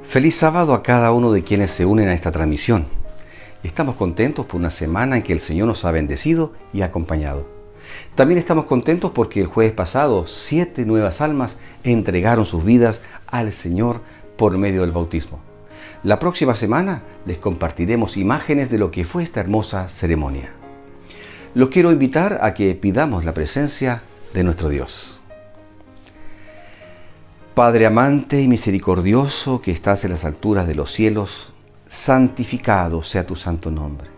Feliz sábado a cada uno de quienes se unen a esta transmisión. Estamos contentos por una semana en que el Señor nos ha bendecido y acompañado. También estamos contentos porque el jueves pasado 7 nuevas almas entregaron sus vidas al Señor por medio del bautismo. La próxima semana les compartiremos imágenes de lo que fue esta hermosa ceremonia. Los quiero invitar a que pidamos la presencia de nuestro Dios. Padre amante y misericordioso que estás en las alturas de los cielos, santificado sea tu santo nombre.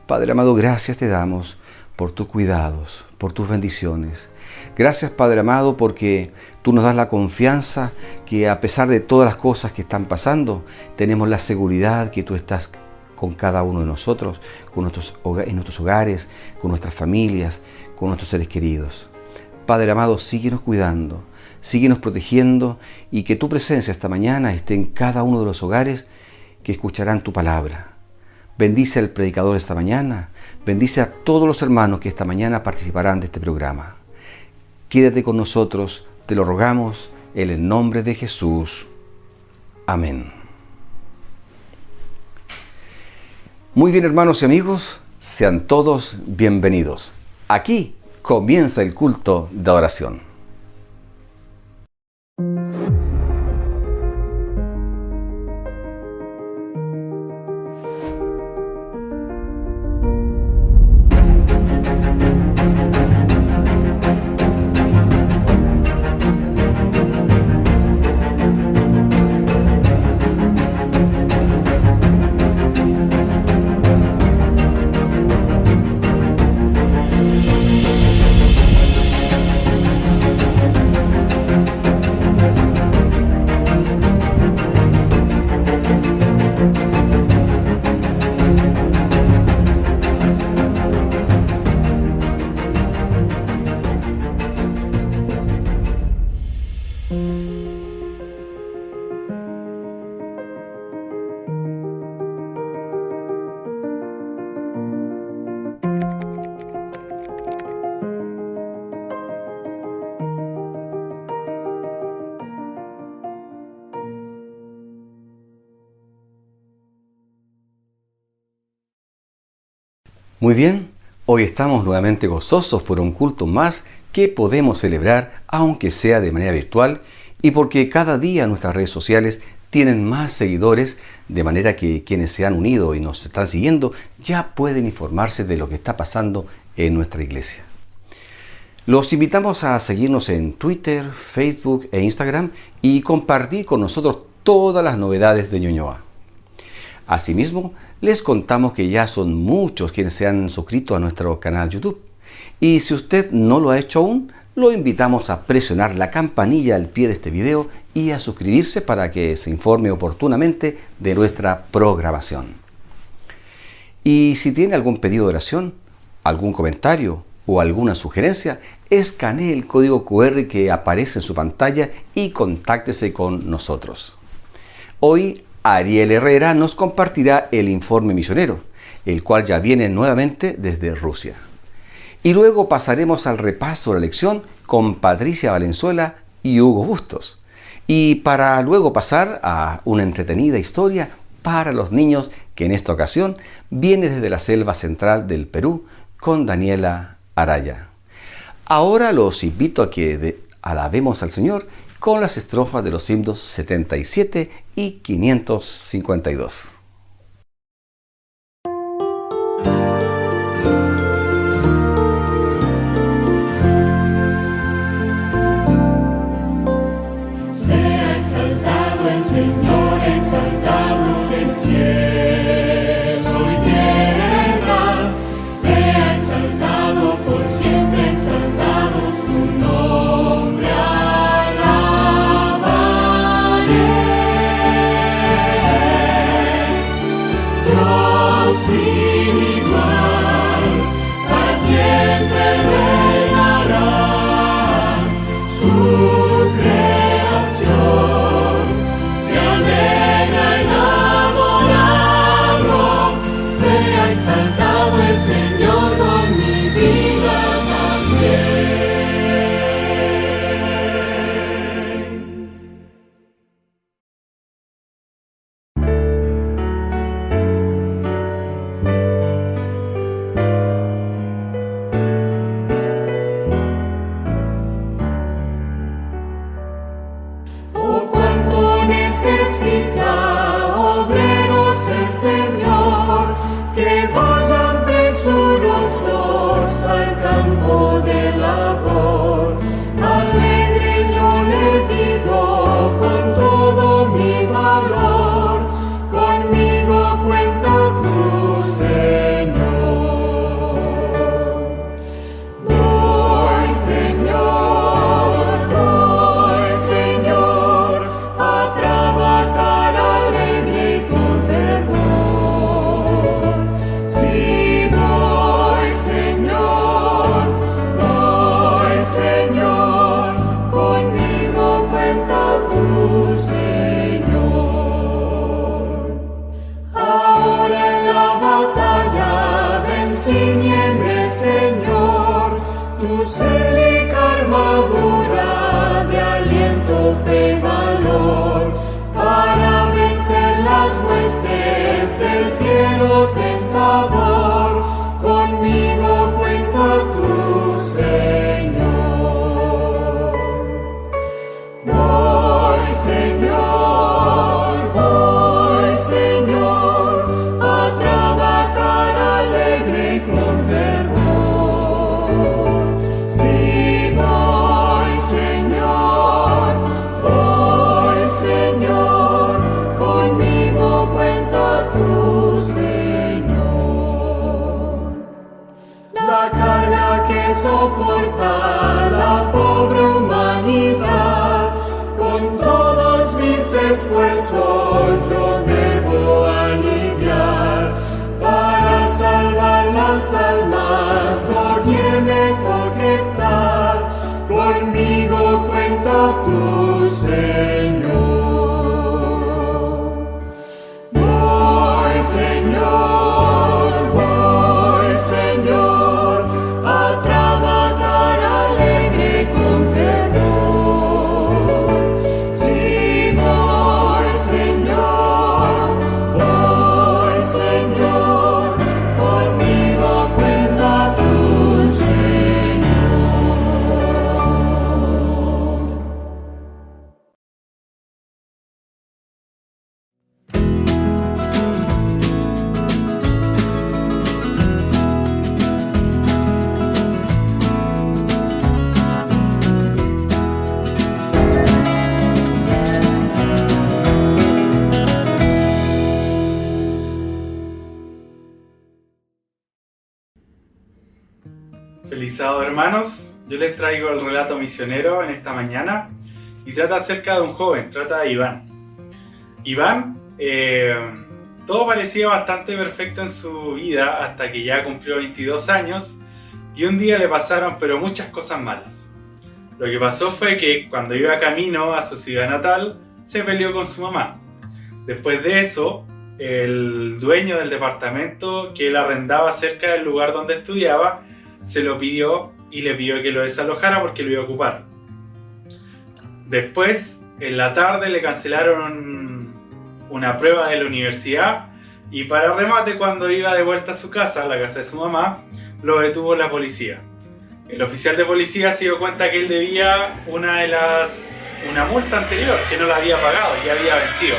Padre amado, gracias te damos por tus cuidados, por tus bendiciones. Gracias, Padre amado, porque tú nos das la confianza que a pesar de todas las cosas que están pasando, tenemos la seguridad que tú estás con cada uno de nosotros, en nuestros hogares, con nuestras familias, con nuestros seres queridos. Padre amado, síguenos cuidando, síguenos protegiendo y que tu presencia esta mañana esté en cada uno de los hogares que escucharán tu palabra. Bendice al predicador esta mañana, bendice a todos los hermanos que esta mañana participarán de este programa. Quédate con nosotros, te lo rogamos en el nombre de Jesús. Amén. Muy bien, hermanos y amigos, sean todos bienvenidos. Aquí comienza el culto de oración. Muy bien, hoy estamos nuevamente gozosos por un culto más que podemos celebrar, aunque sea de manera virtual, y porque cada día nuestras redes sociales tienen más seguidores, de manera que quienes se han unido y nos están siguiendo ya pueden informarse de lo que está pasando en nuestra iglesia. Los invitamos a seguirnos en Twitter, Facebook e Instagram y compartir con nosotros todas las novedades de Ñuñoa. Asimismo, les contamos que ya son muchos quienes se han suscrito a nuestro canal YouTube. Y si usted no lo ha hecho aún, lo invitamos a presionar la campanilla al pie de este video y a suscribirse para que se informe oportunamente de nuestra programación. Y si tiene algún pedido de oración, algún comentario o alguna sugerencia, escanee el código QR que aparece en su pantalla y contáctese con nosotros. Hoy Ariel Herrera nos compartirá el informe misionero, el cual ya viene nuevamente desde Rusia. Y luego pasaremos al repaso de la lección con Patricia Valenzuela y Hugo Bustos. Y para luego pasar a una entretenida historia para los niños que en esta ocasión viene desde la selva central del Perú con Daniela Araya. Ahora los invito a que alabemos al Señor con las estrofas de los himnos 77 y 552. Sea exaltado el Señor, exaltado en el cielo y tierra. Sea exaltado por siempre, exaltado su nombre. Alabaré. necesita obreros el Señor, que vayan presurosos al campo de labor. Alegre yo le digo con todo mi valor, conmigo cuenta tu Señor. Voy, Señor, a trabajar alegre y con fervor. Sí, voy, Señor, conmigo cuenta tu Señor. Ahora en la batalla ven sin nieve, Señor, tu célica armadura de aliento, fe y valor, para vencer las huestes del fiero tentador. Conmigo cuenta tu Señor. Voy, Señor, a trabajar alegre y con fervor. Sí, voy, Señor, conmigo cuenta tu Señor. La carga que soporta la pobre humanidad, con todos mis esfuerzos yo debo aliviar. Para salvar las almas, donde me toque estar, conmigo cuenta tu Señor. Voy, Señor, a trabajar alegre y con fervor. Sí, voy, Señor, conmigo cuenta tu Señor. Feliz sábado, hermanos. Yo les traigo el relato misionero en esta mañana y trata acerca de un joven, trata de Iván. Iván, todo parecía bastante perfecto en su vida hasta que ya cumplió 22 años y un día le pasaron pero muchas cosas malas. Lo que pasó fue que cuando iba camino a su ciudad natal se peleó con su mamá. Después de eso, el dueño del departamento que él arrendaba cerca del lugar donde estudiaba se lo pidió y le pidió que lo desalojara porque lo iba a ocupar. Después, en la tarde, le cancelaron una prueba de la universidad y para remate, cuando iba de vuelta a su casa, a la casa de su mamá, lo detuvo la policía. El oficial de policía se dio cuenta que él debía una multa anterior que no la había pagado, ya había vencido.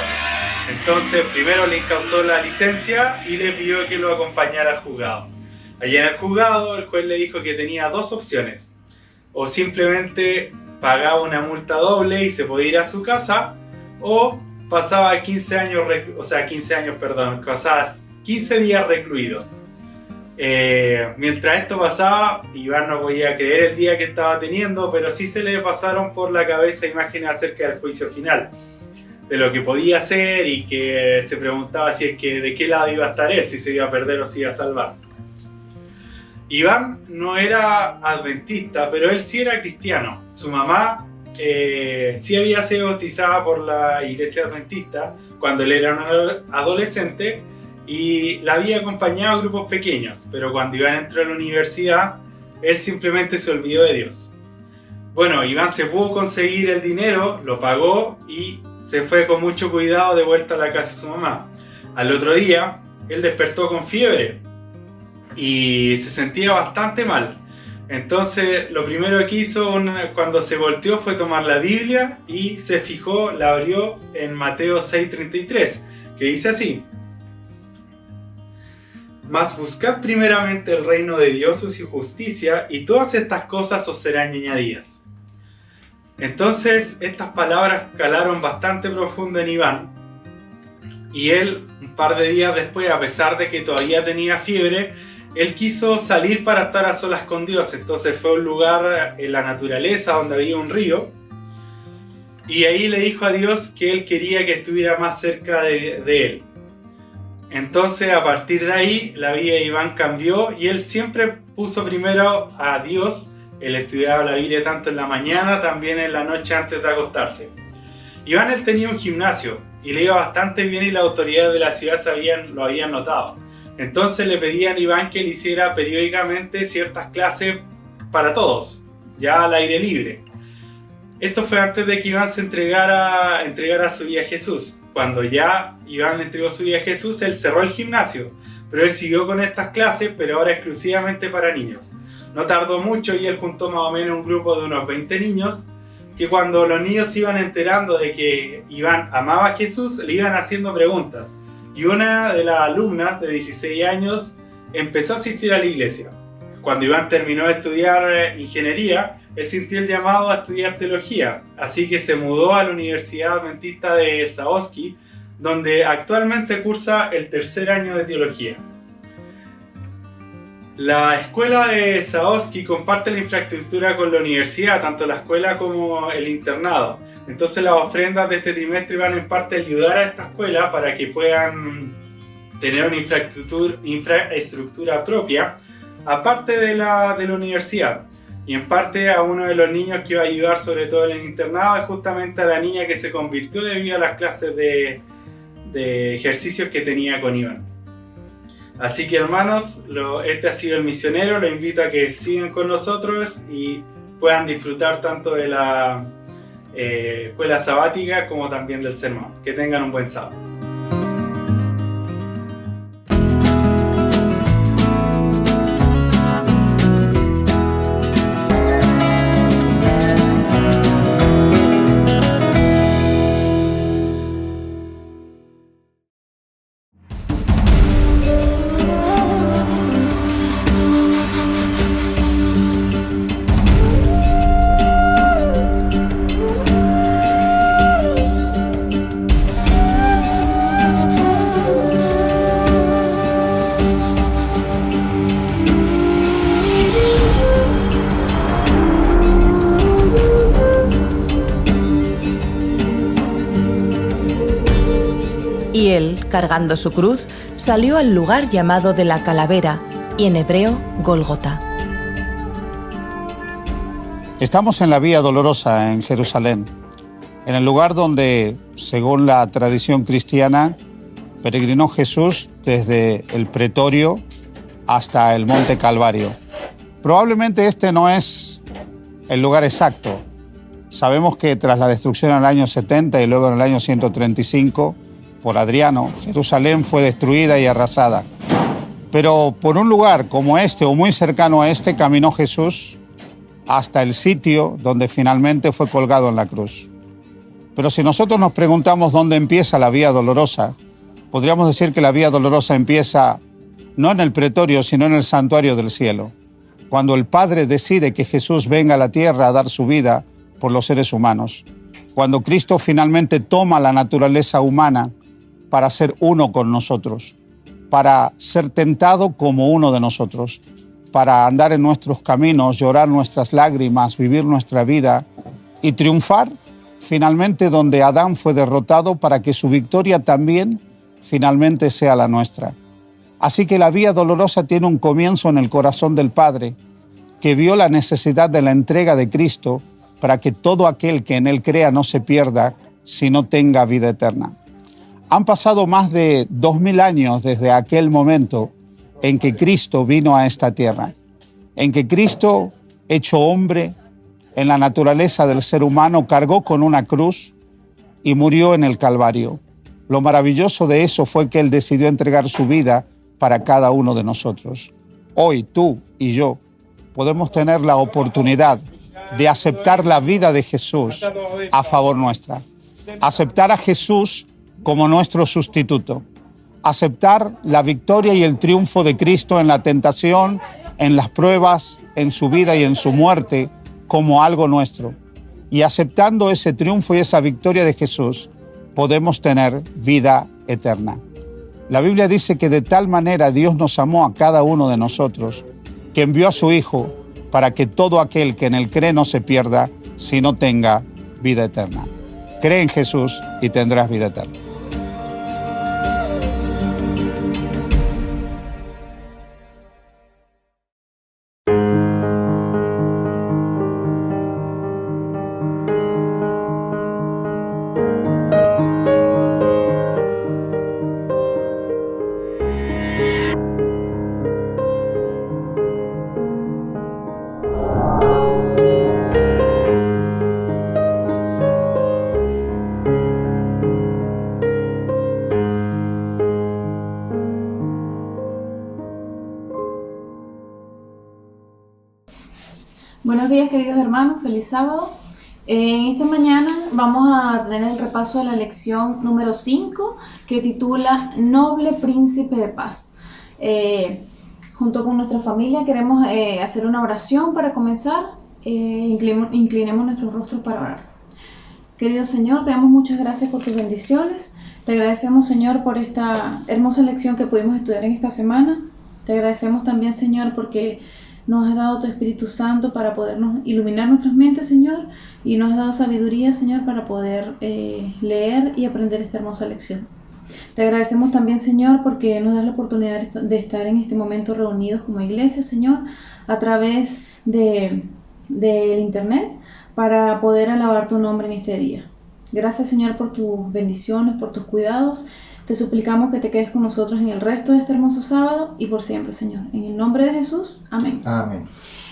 Entonces, primero le incautó la licencia y le pidió que lo acompañara al juzgado. Allí en el juzgado, el juez le dijo que tenía dos opciones: o simplemente pagaba una multa doble y se podía ir a su casa, o pasaba 15 días recluido. Mientras esto pasaba, Iván no podía creer el día que estaba teniendo, pero sí se le pasaron por la cabeza imágenes acerca del juicio final, de lo que podía hacer, y que se preguntaba si es que de qué lado iba a estar él, si se iba a perder o se iba a salvar. Iván no era adventista, pero él sí era cristiano. Su mamá sí había sido bautizada por la iglesia adventista cuando él era un adolescente y la había acompañado a grupos pequeños, pero cuando Iván entró a la universidad, él simplemente se olvidó de Dios. Bueno, Iván se pudo conseguir el dinero, lo pagó y se fue con mucho cuidado de vuelta a la casa de su mamá. Al otro día, él despertó con fiebre y se sentía bastante mal. Entonces, lo primero que hizo cuando se volteó fue tomar la Biblia y se fijó, la abrió en Mateo 6:33, que dice así: Mas buscad primeramente el reino de Dios y su justicia, y todas estas cosas os serán añadidas. Entonces, estas palabras calaron bastante profundo en Iván, y él, un par de días después, a pesar de que todavía tenía fiebre, él quiso salir para estar a solas con Dios. Entonces fue a un lugar en la naturaleza donde había un río, y ahí le dijo a Dios que él quería que estuviera más cerca de él. Entonces, a partir de ahí, la vida de Iván cambió, y él siempre puso primero a Dios. Él estudiaba la Biblia tanto en la mañana, también en la noche antes de acostarse. Iván, él tenía un gimnasio y le iba bastante bien, y las autoridades de la ciudad lo habían notado. Entonces le pedían a Iván que le hiciera periódicamente ciertas clases para todos, ya al aire libre. Esto fue antes de que Iván se entregara su vida a Jesús. Cuando ya Iván entregó su vida a Jesús, él cerró el gimnasio, pero él siguió con estas clases, pero ahora exclusivamente para niños. No tardó mucho y él juntó más o menos un grupo de unos 20 niños, que cuando los niños se iban enterando de que Iván amaba a Jesús, le iban haciendo preguntas. Y una de las alumnas de 16 años empezó a asistir a la iglesia. Cuando Iván terminó de estudiar ingeniería, él sintió el llamado a estudiar teología, así que se mudó a la Universidad Adventista de Saoski, donde actualmente cursa el tercer año de teología. La escuela de Saoski comparte la infraestructura con la universidad, tanto la escuela como el internado. Entonces las ofrendas de este trimestre van en parte a ayudar a esta escuela para que puedan tener una infraestructura propia, aparte de la universidad. Y en parte a uno de los niños que iba a ayudar sobre todo en el internado es justamente a la niña que se convirtió debido a las clases de ejercicios que tenía con Iván. Así que, hermanos, este ha sido el misionero. Los invito a que sigan con nosotros y puedan disfrutar tanto de la escuela sabática como también del sermón. Que tengan un buen sábado. Y él, cargando su cruz, salió al lugar llamado de la Calavera, y en hebreo, Gólgota. Estamos en la Vía Dolorosa en Jerusalén, en el lugar donde, según la tradición cristiana, peregrinó Jesús desde el Pretorio hasta el Monte Calvario. Probablemente este no es el lugar exacto. Sabemos que tras la destrucción en el año 70 y luego en el año 135, por Adriano, Jerusalén fue destruida y arrasada. Pero por un lugar como este o muy cercano a este caminó Jesús hasta el sitio donde finalmente fue colgado en la cruz. Pero si nosotros nos preguntamos dónde empieza la Vía Dolorosa, podríamos decir que la Vía Dolorosa empieza no en el Pretorio, sino en el santuario del cielo, cuando el Padre decide que Jesús venga a la tierra a dar su vida por los seres humanos, cuando Cristo finalmente toma la naturaleza humana para ser uno con nosotros, para ser tentado como uno de nosotros, para andar en nuestros caminos, llorar nuestras lágrimas, vivir nuestra vida y triunfar finalmente donde Adán fue derrotado, para que su victoria también finalmente sea la nuestra. Así que la Vía Dolorosa tiene un comienzo en el corazón del Padre, que vio la necesidad de la entrega de Cristo para que todo aquel que en Él crea no se pierda, sino tenga vida eterna. Han pasado más de 2000 años desde aquel momento en que Cristo vino a esta tierra, en que Cristo, hecho hombre, en la naturaleza del ser humano, cargó con una cruz y murió en el Calvario. Lo maravilloso de eso fue que Él decidió entregar su vida para cada uno de nosotros. Hoy tú y yo podemos tener la oportunidad de aceptar la vida de Jesús a favor nuestra. Aceptar a Jesús como nuestro sustituto. Aceptar la victoria y el triunfo de Cristo en la tentación, en las pruebas, en su vida y en su muerte como algo nuestro. Y aceptando ese triunfo y esa victoria de Jesús, podemos tener vida eterna. La Biblia dice que de tal manera Dios nos amó a cada uno de nosotros, que envió a su Hijo para que todo aquel que en él cree no se pierda, sino tenga vida eterna. Cree en Jesús y tendrás vida eterna. Buenos días, queridos hermanos, feliz sábado. En esta mañana vamos a tener el repaso de la lección número 5 que titula Noble Príncipe de Paz. Junto con nuestra familia queremos hacer una oración para comenzar. Inclinemos nuestros rostros para orar. Querido Señor, te damos muchas gracias por tus bendiciones. Te agradecemos, Señor, por esta hermosa lección que pudimos estudiar en esta semana. Te agradecemos también, Señor, porque nos has dado tu Espíritu Santo para podernos iluminar nuestras mentes, Señor, y nos has dado sabiduría, Señor, para poder leer y aprender esta hermosa lección. Te agradecemos también, Señor, porque nos das la oportunidad de estar en este momento reunidos como iglesia, Señor, a través del internet, para poder alabar tu nombre en este día. Gracias, Señor, por tus bendiciones, por tus cuidados. Te suplicamos que te quedes con nosotros en el resto de este hermoso sábado y por siempre, Señor. En el nombre de Jesús, amén. Amén.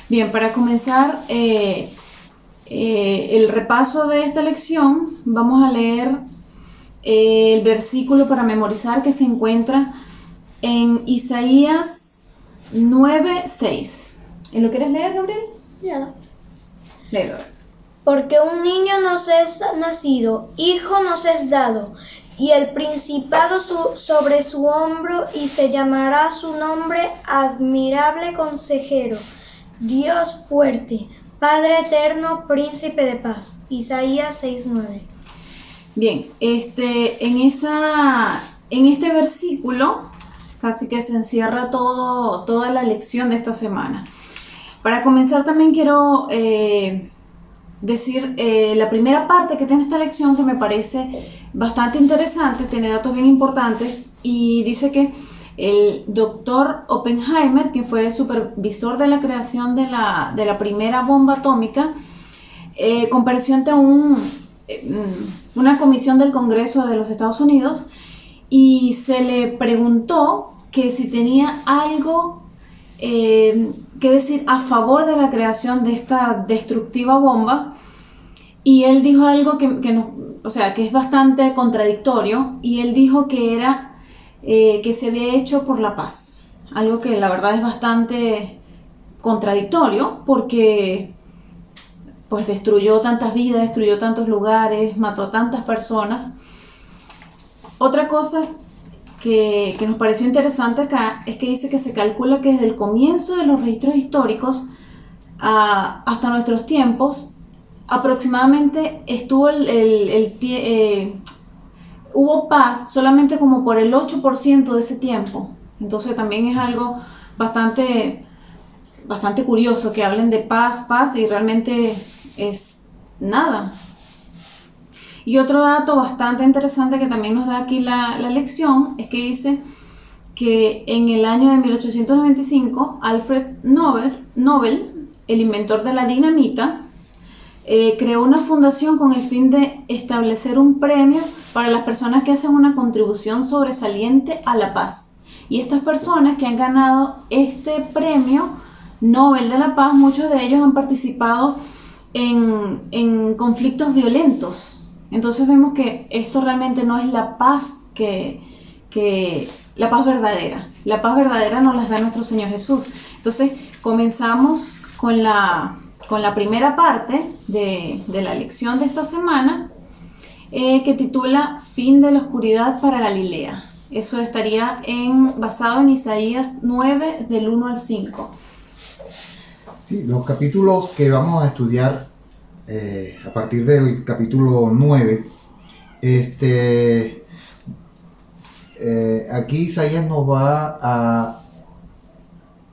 Bien, para comenzar el repaso de esta lección, vamos a leer el versículo para memorizar que se encuentra en Isaías 9:6. ¿Lo quieres leer, Gabriel? Ya. Léelo. Porque un niño nos es nacido, hijo nos es dado, y el principado sobre su hombro, y se llamará su nombre Admirable Consejero, Dios fuerte, Padre eterno, Príncipe de paz. Isaías 6:9. Bien, en este versículo casi que se encierra toda la lección de esta semana. Para comenzar también quiero decir la primera parte que tiene esta lección, que me parece bastante interesante, tiene datos bien importantes, y dice que el doctor Oppenheimer, quien fue el supervisor de la creación de la primera bomba atómica, compareció ante una comisión del Congreso de los Estados Unidos y se le preguntó que si tenía algo que decir a favor de la creación de esta destructiva bomba, y él dijo algo que es bastante contradictorio, y él dijo que era que se había hecho por la paz, algo que la verdad es bastante contradictorio porque pues destruyó tantas vidas, destruyó tantos lugares, mató a tantas personas. Otra cosa que nos pareció interesante acá es que dice que se calcula que desde el comienzo de los registros históricos hasta nuestros tiempos, aproximadamente hubo paz solamente como por el 8% de ese tiempo. Entonces también es algo bastante curioso que hablen de paz y realmente es nada. Y otro dato bastante interesante que también nos da aquí la lección es que dice que en el año de 1895 Alfred Nobel, el inventor de la dinamita, creó una fundación con el fin de establecer un premio para las personas que hacen una contribución sobresaliente a la paz. Y estas personas que han ganado este premio Nobel de la Paz, muchos de ellos han participado en conflictos violentos. Entonces vemos que esto realmente no es la paz la paz verdadera. La paz verdadera nos la da nuestro Señor Jesús. Entonces comenzamos con la primera parte de la lección de esta semana, que titula Fin de la oscuridad para Galilea. Eso estaría basado en Isaías 9, del 1 al 5. Sí, los capítulos que vamos a estudiar a partir del capítulo 9, aquí Isaías nos va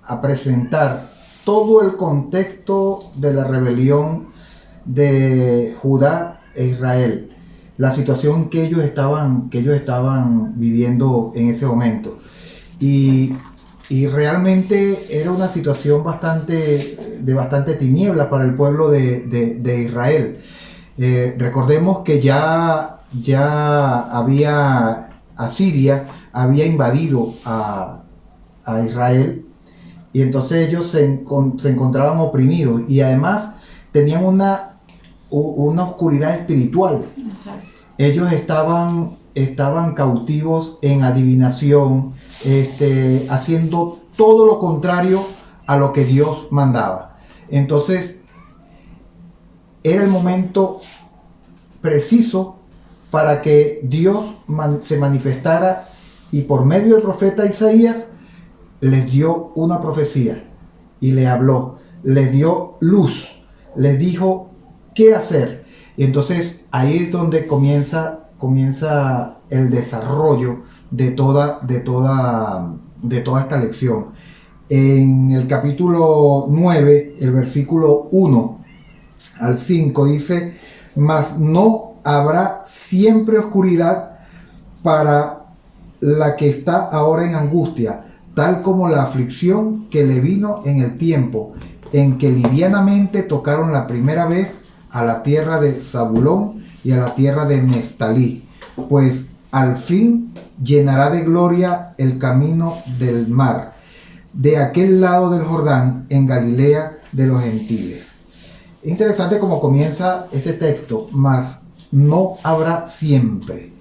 a presentar todo el contexto de la rebelión de Judá e Israel, la situación que ellos estaban viviendo en ese momento. Y realmente era una situación de bastante tiniebla para el pueblo de Israel. Recordemos que ya Asiria había invadido a Israel, y entonces ellos se encontraban oprimidos y además tenían una oscuridad espiritual. Exacto. Ellos estaban cautivos en adivinación, haciendo todo lo contrario a lo que Dios mandaba. Entonces, era el momento preciso para que Dios se manifestara, y por medio del profeta Isaías les dio una profecía y le habló, les dio luz, les dijo qué hacer. Y entonces ahí es donde comienza el desarrollo de toda esta lección. En el capítulo 9, el versículo 1 al 5 dice: mas no habrá siempre oscuridad para la que está ahora en angustia, tal como la aflicción que le vino en el tiempo en que livianamente tocaron la primera vez a la tierra de Zabulón y a la tierra de Neftalí, pues al fin llenará de gloria el camino del mar, de aquel lado del Jordán, en Galilea de los gentiles. Interesante cómo comienza este texto: mas no habrá siempre.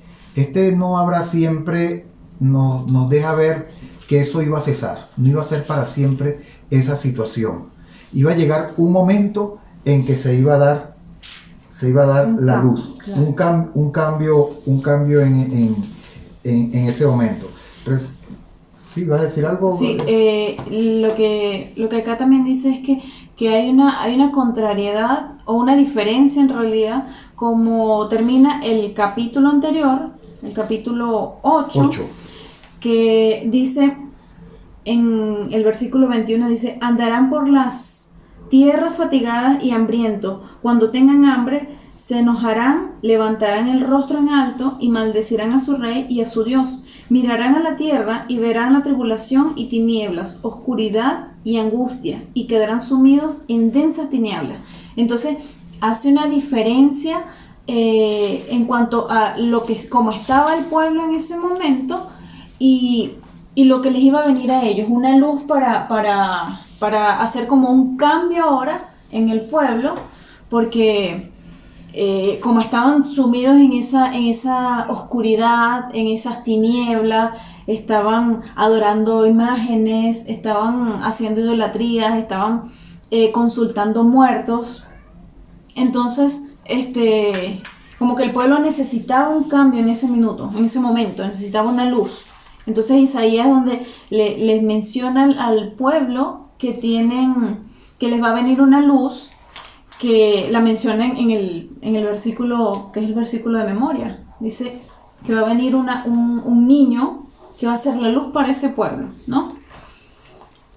No habrá siempre nos deja ver que eso iba a cesar, no iba a ser para siempre esa situación. Iba a llegar un momento en que se iba a dar la luz, claro. un cambio en ese momento. Entonces, ¿sí vas a decir algo? Sí, lo que acá también dice es que hay una contrariedad o una diferencia en realidad, como termina el capítulo anterior, el capítulo 8. Que dice en el versículo 21, dice: andarán por las tierras fatigadas y hambrientos, cuando tengan hambre se enojarán, levantarán el rostro en alto y maldecirán a su rey y a su Dios, mirarán a la tierra y verán la tribulación y tinieblas, oscuridad y angustia, y quedarán sumidos en densas tinieblas. Entonces hace una diferencia en cuanto a cómo estaba el pueblo en ese momento y lo que les iba a venir a ellos, una luz para hacer como un cambio ahora en el pueblo, porque como estaban sumidos en esa oscuridad, en esas tinieblas, estaban adorando imágenes, estaban haciendo idolatrías, estaban consultando muertos. Entonces, como que el pueblo necesitaba un cambio en ese momento, necesitaba una luz. Entonces Isaías, donde les menciona al pueblo que les va a venir una luz, que la menciona en el versículo, que es el versículo de memoria. Dice que va a venir un niño que va a ser la luz para ese pueblo, ¿no?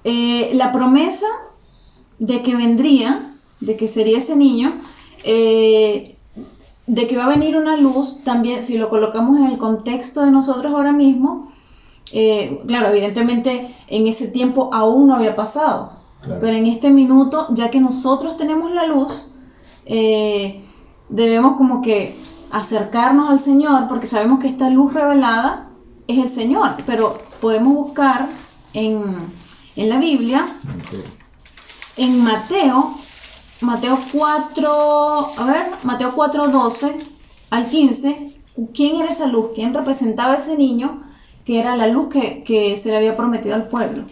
La promesa de que vendría, de que sería ese niño, de que va a venir una luz, también si lo colocamos en el contexto de nosotros ahora mismo, claro, evidentemente en ese tiempo aún no había pasado, claro. Pero en este minuto, ya que nosotros tenemos la luz, debemos como que acercarnos al Señor, porque sabemos que esta luz revelada es el Señor, pero podemos buscar en la Biblia, okay. En Mateo 4:12 al 15, ¿quién era esa luz? ¿Quién representaba a ese niño que era la luz que se le había prometido al pueblo?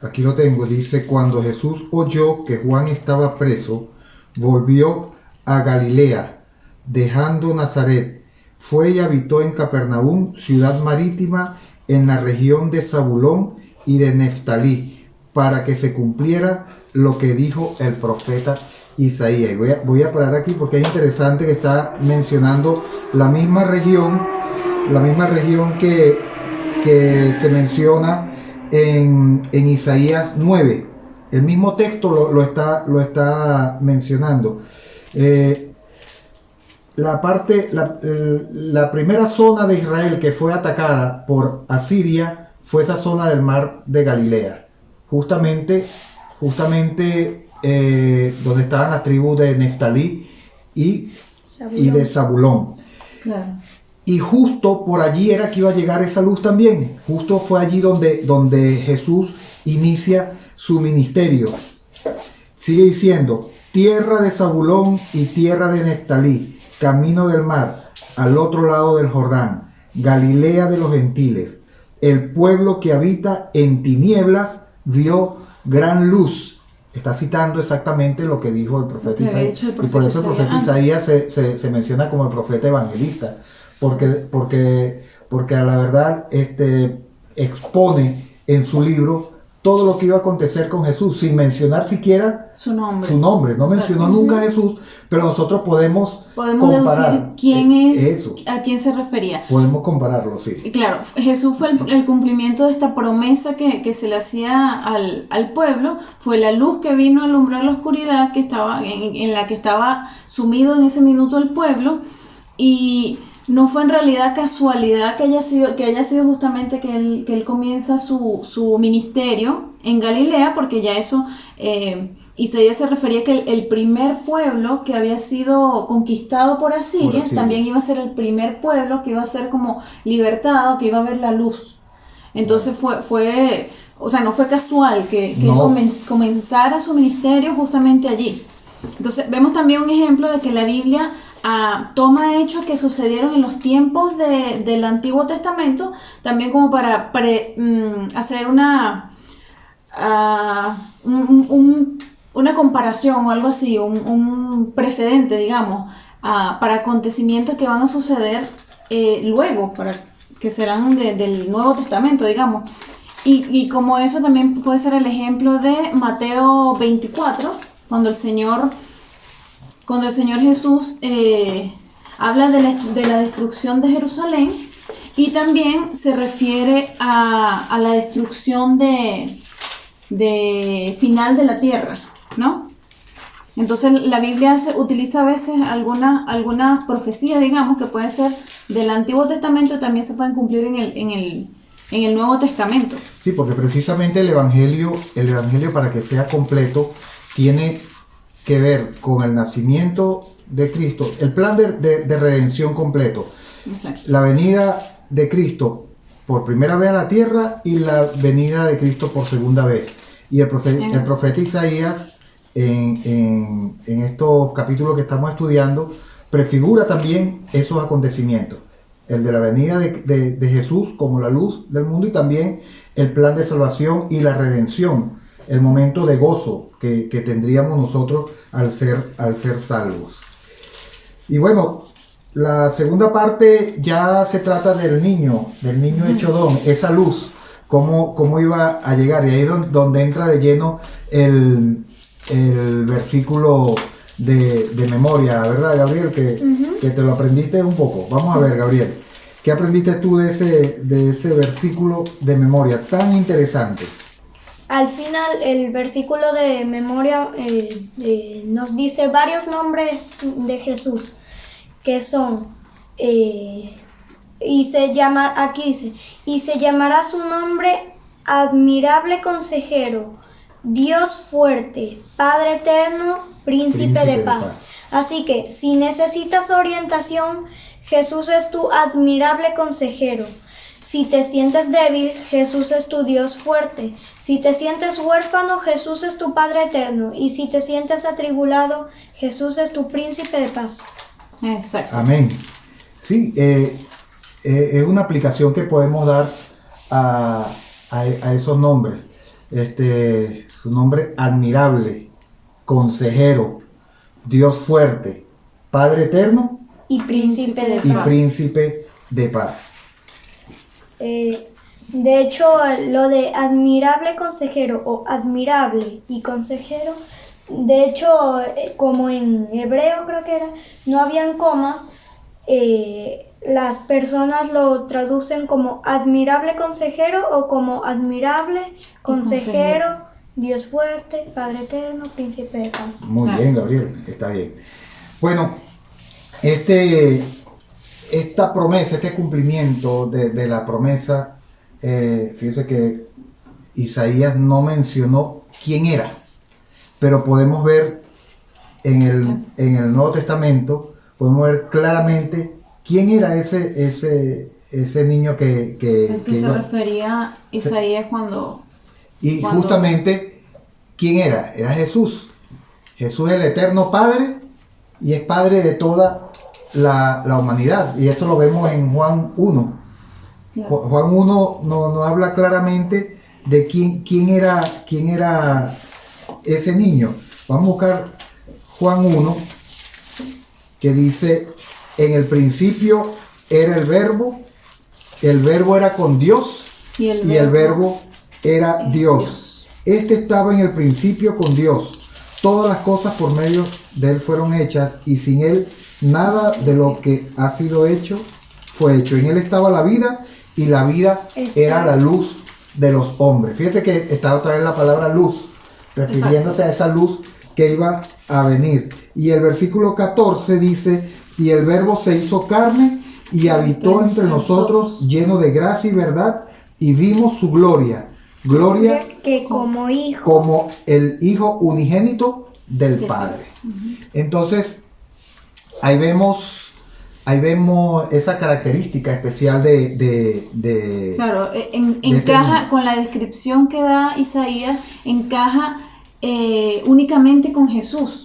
aquí lo tengo, dice, cuando Jesús oyó que Juan estaba preso, volvió a Galilea, dejando Nazaret. Fue y habitó en Capernaum, ciudad marítima, en la región de Zabulón y de Neftalí, para que se cumpliera lo que dijo el profeta Isaías. Y voy a parar aquí porque es interesante que está mencionando la misma región que se menciona en Isaías 9. El mismo texto lo está mencionando. La primera zona de Israel que fue atacada por Asiria fue esa zona del mar de Galilea, justamente donde estaban las tribus de Neftalí y de Zabulón. Claro. Y justo por allí era que iba a llegar esa luz también. Justo fue allí donde Jesús inicia su ministerio. Sigue diciendo, tierra de Zabulón y tierra de Neftalí, camino del mar, al otro lado del Jordán, Galilea de los gentiles. El pueblo que habita en tinieblas vio gran luz. Está citando exactamente lo que dijo el profeta Isaías. Y por eso el profeta Isaías se menciona como el profeta evangelista. Porque a la verdad expone en su libro todo lo que iba a acontecer con Jesús, sin mencionar siquiera su nombre. No mencionó nunca a Jesús, pero nosotros podemos comparar, deducir quién es, a quién se refería. Podemos compararlo, sí. Claro, Jesús fue el cumplimiento de esta promesa que se le hacía al pueblo, fue la luz que vino a alumbrar la oscuridad que estaba en la que estaba sumido en ese minuto el pueblo, y no fue en realidad casualidad que haya sido justamente que él comienza su ministerio en Galilea, porque ya eso, Isaías se refería que el primer pueblo que había sido conquistado por Asiria también iba a ser el primer pueblo que iba a ser como libertado, que iba a ver la luz. Entonces o sea, no fue casual que él comenzara su ministerio justamente allí. Entonces vemos también un ejemplo de que la Biblia toma hechos que sucedieron en los tiempos del Antiguo Testamento, también como para hacer una comparación o algo así, un precedente, digamos, para acontecimientos que van a suceder luego, que serán del Nuevo Testamento, digamos. Y como eso también puede ser el ejemplo de Mateo 24, cuando el Señor Jesús habla de la destrucción de Jerusalén, y también se refiere a la destrucción de final de la tierra, ¿no? Entonces la Biblia utiliza a veces algunas profecías, digamos, que pueden ser del Antiguo Testamento y también se pueden cumplir en el Nuevo Testamento. Sí, porque precisamente el Evangelio para que sea completo tiene que ver con el nacimiento de Cristo, el plan de redención completo. Exacto. La venida de Cristo por primera vez a la tierra y la venida de Cristo por segunda vez. Y el profeta Isaías, en estos capítulos que estamos estudiando, prefigura también esos acontecimientos. El de la venida de Jesús como la luz del mundo, y también el plan de salvación y la redención, el momento de gozo que tendríamos nosotros al ser salvos. Y bueno, la segunda parte ya se trata del niño hecho don, esa luz, cómo iba a llegar, y ahí es donde entra de lleno el versículo de memoria, ¿verdad, Gabriel? Que te lo aprendiste un poco. Vamos a ver, Gabriel, ¿qué aprendiste tú de ese versículo de memoria tan interesante? Al final, el versículo de memoria nos dice varios nombres de Jesús, que son, y se llamará su nombre Admirable Consejero, Dios Fuerte, Padre Eterno, Príncipe de Paz. Así que, si necesitas orientación, Jesús es tu admirable consejero. Si te sientes débil, Jesús es tu Dios fuerte. Si te sientes huérfano, Jesús es tu Padre eterno. Y si te sientes atribulado, Jesús es tu Príncipe de Paz. Exacto. Amén. Sí, es una aplicación que podemos dar a esos nombres. su nombre admirable, consejero, Dios fuerte, Padre eterno Y príncipe de y paz. príncipe de paz. De hecho, lo de admirable consejero o admirable y consejero, de hecho, como en hebreo creo que era, no habían comas, las personas lo traducen como admirable consejero o como admirable consejero, Dios fuerte, Padre eterno, príncipe de paz. Muy Claro. bien, Gabriel, está bien. Bueno, esta promesa, este cumplimiento de la promesa, fíjese que Isaías no mencionó quién era, pero podemos ver en el Nuevo Testamento, podemos ver claramente quién era ese niño El que se iba- refería Isaías cuando... y cuando- justamente, ¿quién era? Era Jesús. Jesús es el eterno Padre y es Padre de toda la humanidad. Y esto lo vemos en Juan 1. Claro. Juan 1 nos habla claramente de quién era ese niño. Vamos a buscar Juan 1, que dice, en el principio era el verbo era con Dios Y y el verbo era Dios. Este estaba en el principio con Dios. Todas las cosas por medio de él fueron hechas y sin él nada de lo que ha sido hecho fue hecho. En él estaba la vida y la vida era la luz de los hombres. Fíjense que está otra vez la palabra luz, refiriéndose a esa luz que iba a venir. Y el versículo 14 dice, y el verbo se hizo carne y habitó entre nosotros lleno de gracia y verdad y vimos su gloria. Gloria Que como hijo, como el Hijo unigénito del Padre. Entonces, ahí vemos esa característica especial de Claro, este encaja niño. con la descripción que da Isaías, encaja únicamente con Jesús.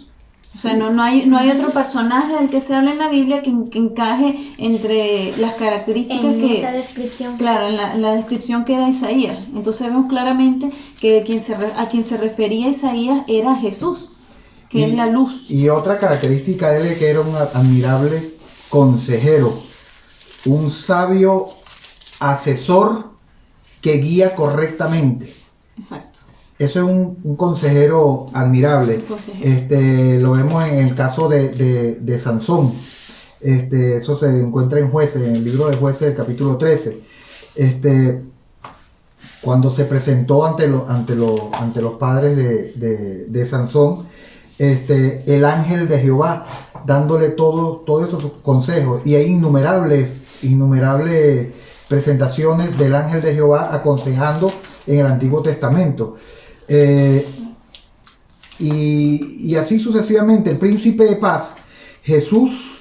O sea, no hay otro personaje del que se habla en la Biblia que encaje entre las características en que... esa descripción. Claro, en la descripción que da Isaías. Entonces vemos claramente que a quien se refería Isaías era Jesús, que es la luz. Y otra característica de él es que era un admirable consejero, un sabio asesor que guía correctamente. Exacto. Eso es un consejero admirable. Un consejero. Lo vemos en el caso de Sansón. Eso se encuentra en Jueces, en el libro de Jueces, el capítulo 13. Cuando se presentó ante los padres de Sansón, el ángel de Jehová, dándole todos esos consejos. Y hay innumerables presentaciones del ángel de Jehová aconsejando en el Antiguo Testamento. Y así sucesivamente, el príncipe de paz, Jesús,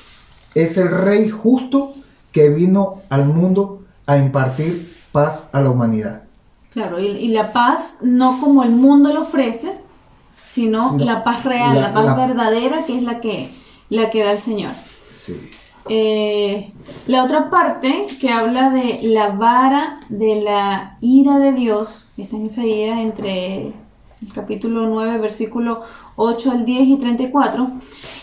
es el rey justo que vino al mundo a impartir paz a la humanidad. Claro, y la paz no como el mundo lo ofrece, sino Sí, la paz real, la paz la- verdadera, que es la que da el Señor. Sí. La otra parte que habla de la vara de la ira de Dios, que está en Isaías entre el capítulo 9, versículo 8 al 10 y 34,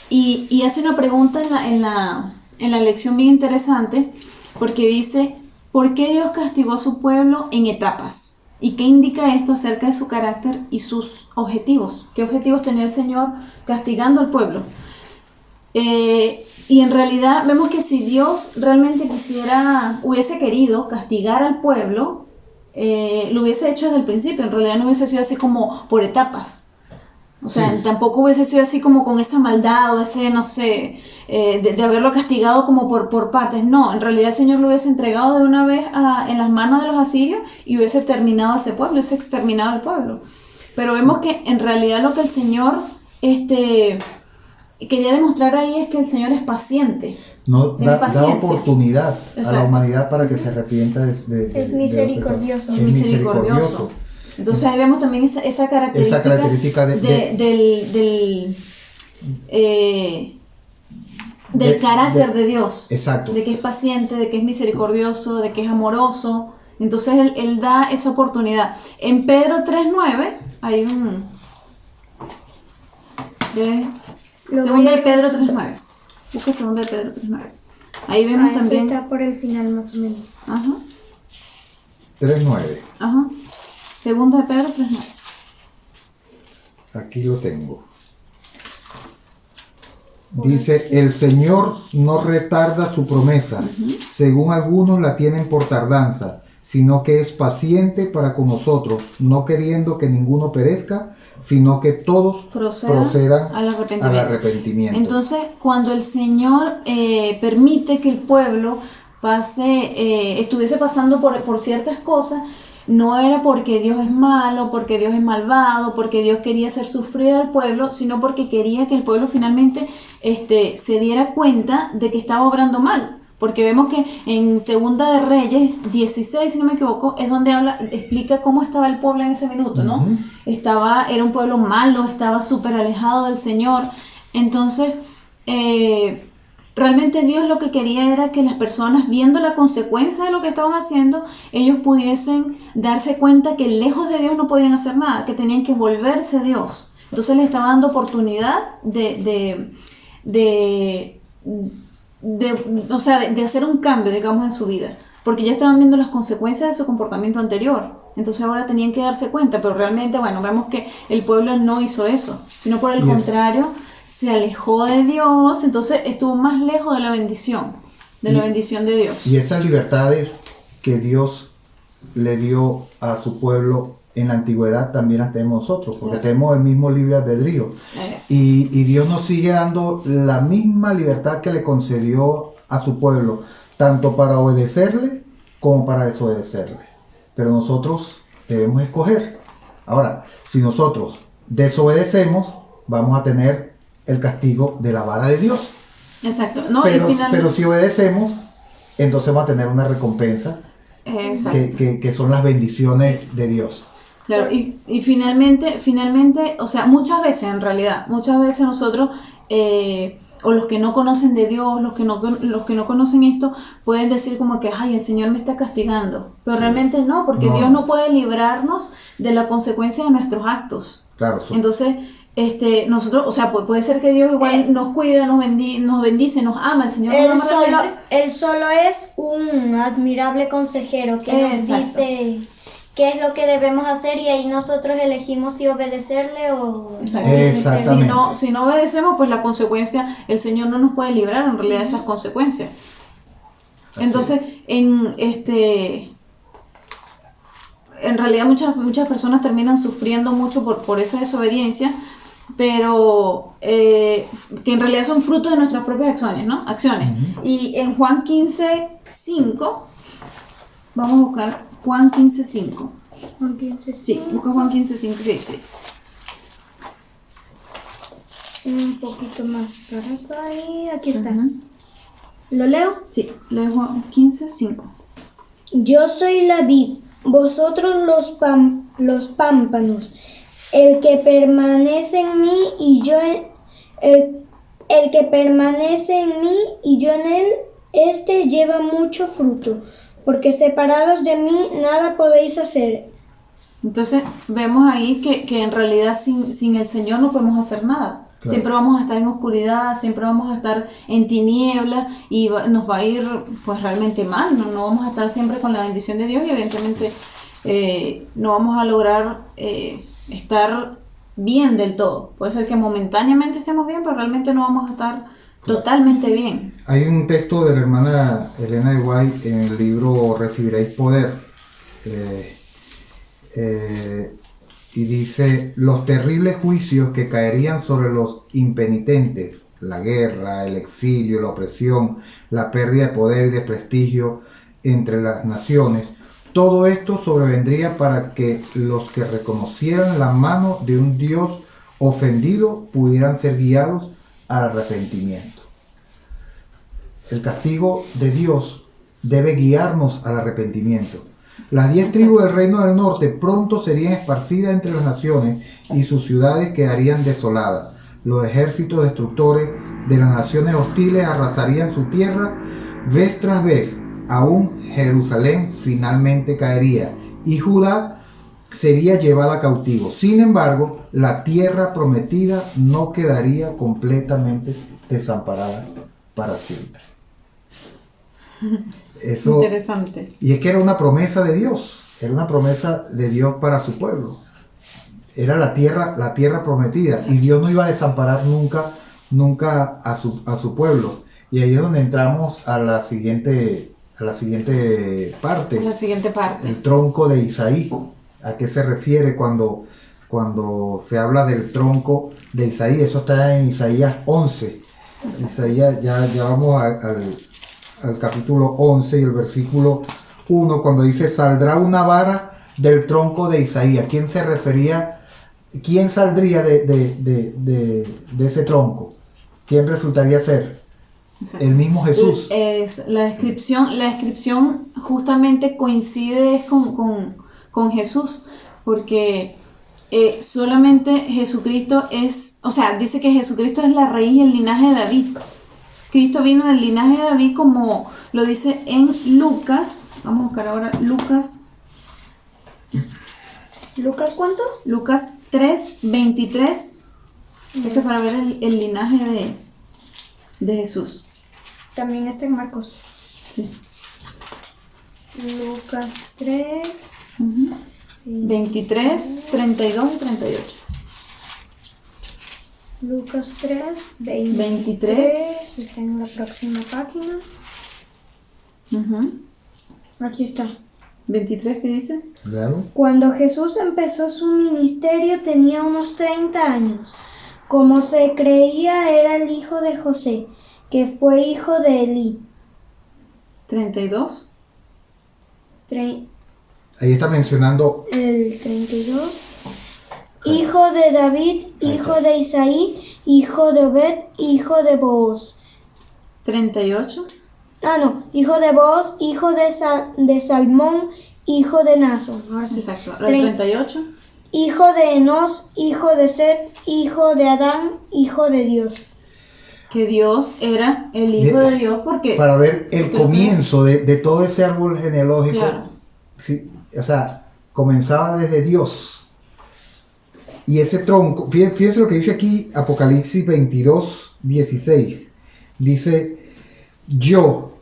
y hace una pregunta en la lección bien interesante, porque dice, ¿por qué Dios castigó a su pueblo en etapas? ¿Y qué indica esto acerca de su carácter y sus objetivos? ¿Qué objetivos tenía el Señor castigando al pueblo? Y en realidad vemos que si Dios realmente hubiese querido castigar al pueblo, lo hubiese hecho desde el principio. En realidad no hubiese sido así como por etapas. O sea, Sí. tampoco hubiese sido así como con esa maldad o ese, no sé, de haberlo castigado como por partes. No, en realidad el Señor lo hubiese entregado de una vez en las manos de los asirios y hubiese terminado a ese pueblo, hubiese exterminado al pueblo. Pero vemos que en realidad lo que el Señor quería demostrar ahí es que el Señor es paciente. No Tiene da paciencia. oportunidad a la Exacto. humanidad para que se arrepienta de Es los pecados. misericordioso. Es misericordioso. Entonces ahí vemos también esa característica, del carácter de Dios. Exacto. De que es paciente, de que es misericordioso, de que es amoroso, Entonces él da esa oportunidad. En Pedro 3.9 hay un... Segunda de Pedro 3.9. Busca Segunda de Pedro 3.9. Ahí vemos también... Eso está por el final más o menos. Ajá. 3:9. Ajá. Segunda de Pedro 3.9. Aquí lo tengo. Dice, el Señor no retarda su promesa, según algunos la tienen por tardanza, sino que es paciente para con nosotros, no queriendo que ninguno perezca, sino que todos procedan al arrepentimiento. Entonces, cuando el Señor permite que el pueblo estuviese pasando por ciertas cosas, no era porque Dios es malo, porque Dios es malvado, porque Dios quería hacer sufrir al pueblo, sino porque quería que el pueblo finalmente se diera cuenta de que estaba obrando mal. Porque vemos que en Segunda de Reyes 16, si no me equivoco, es donde explica cómo estaba el pueblo en ese minuto, ¿no? Era un pueblo malo, estaba súper alejado del Señor. Entonces, realmente Dios lo que quería era que las personas, viendo la consecuencia de lo que estaban haciendo, ellos pudiesen darse cuenta que lejos de Dios no podían hacer nada, que tenían que volverse a Dios. Entonces les estaba dando oportunidad de hacer un cambio, digamos, en su vida, porque ya estaban viendo las consecuencias de su comportamiento anterior. Entonces ahora tenían que darse cuenta, pero realmente, bueno, vemos que el pueblo no hizo eso, sino por el contrario, se alejó de Dios, entonces estuvo más lejos de la bendición, la bendición de Dios. Y esas libertades que Dios le dio a su pueblo en la antigüedad también las tenemos nosotros, porque tenemos el mismo libre albedrío. Y Dios nos sigue dando la misma libertad que le concedió a su pueblo, tanto para obedecerle como para desobedecerle. Pero nosotros debemos escoger. Ahora, si nosotros desobedecemos, vamos a tener el castigo de la vara de Dios. Exacto. No, pero si obedecemos, entonces vamos a tener una recompensa, que son las bendiciones de Dios. Claro, y finalmente, o sea, muchas veces nosotros, o los que no conocen de Dios, los que no conocen esto, pueden decir como que, ay, el Señor me está castigando. Pero realmente no, porque Dios no puede librarnos de la consecuencia de nuestros actos. Claro. Entonces, nosotros, o sea, puede ser que Dios igual nos cuida, nos bendice, nos ama, el Señor nos ama realmente. Él solo es un admirable consejero que nos dice qué es lo que debemos hacer, y ahí nosotros elegimos si obedecerle o... Exactamente. Si no obedecemos, pues la consecuencia, el Señor no nos puede librar en realidad de esas consecuencias. Entonces, en realidad muchas personas terminan sufriendo mucho por esa desobediencia, pero que en realidad son frutos de nuestras propias acciones, ¿no? Y en Juan 15:5, vamos a buscar Juan 15:5. Juan 15:5. Sí, busca Juan 15:5, ¿qué dice? Un poquito más para acá y aquí está. ¿Lo leo? Sí, leo Juan 15:5. Yo soy la vid, vosotros los pámpanos. El que permanece en mí y yo el que permanece en mí y yo en él, lleva mucho fruto, porque separados de mí nada podéis hacer. Entonces vemos ahí que en realidad sin el Señor no podemos hacer nada. Claro. Siempre vamos a estar en oscuridad, siempre vamos a estar en tinieblas y nos va a ir pues realmente mal. No vamos a estar siempre con la bendición de Dios y evidentemente no vamos a lograr estar bien del todo. Puede ser que momentáneamente estemos bien, pero realmente no vamos a estar totalmente bien. Hay un texto de la hermana Elena de White en el libro Recibiréis Poder, y dice: los terribles juicios que caerían sobre los impenitentes, la guerra, el exilio, la opresión, la pérdida de poder y de prestigio entre las naciones, todo esto sobrevendría para que los que reconocieran la mano de un Dios ofendido pudieran ser guiados al arrepentimiento. El castigo de Dios debe guiarnos al arrepentimiento. Las 10 tribus del reino del norte pronto serían esparcidas entre las naciones y sus ciudades quedarían desoladas. Los ejércitos destructores de las naciones hostiles arrasarían su tierra vez tras vez, aún Jerusalén finalmente caería y Judá sería llevada cautivo. Sin embargo, la tierra prometida no quedaría completamente desamparada para siempre. Eso, interesante. y es que era una promesa de Dios, era una promesa de Dios para su pueblo. Era la tierra prometida, y Dios no iba a desamparar nunca a su pueblo. Y ahí es donde entramos a la siguiente parte. La siguiente parte. El tronco de Isaí. ¿A qué se refiere cuando se habla del tronco de Isaí? Eso está en Isaías 11. Isaías, ya vamos al capítulo 11 y el versículo 1, cuando dice: saldrá una vara del tronco de Isaí. ¿A quién se refería? ¿Quién saldría de ese tronco? ¿Quién resultaría ser? Exacto. El mismo Jesús. La descripción justamente coincide con Jesús, porque solamente Jesucristo dice que Jesucristo es la raíz y el linaje de David. Cristo vino del linaje de David, como lo dice en Lucas. Vamos a buscar ahora Lucas. ¿Lucas cuánto? Lucas 3:23. Eso es para ver el linaje de Jesús. También está en Marcos. Sí. Lucas 3. 23, 32 y 38. Lucas 3, 23. Está en la próxima página. Aquí está. 23, ¿qué dice? Claro. Cuando Jesús empezó su ministerio tenía unos 30 años. Como se creía, era el hijo de José, que fue hijo de Elí. 32. Ahí está mencionando El 32. Hijo de David, hijo de Isaí, hijo de Obed, hijo de Booz. 38. Hijo de Booz, hijo de Salmón, hijo de Naso. Ahora sí. Exacto. Ahora 38. Hijo de Enos, hijo de Set, hijo de Adán, hijo de Dios. Que Dios era el hijo de Dios porque... Para ver el comienzo de todo ese árbol genealógico. Claro. Sí, comenzaba desde Dios. Y ese tronco, fíjense lo que dice aquí Apocalipsis 22:16. Dice: yo,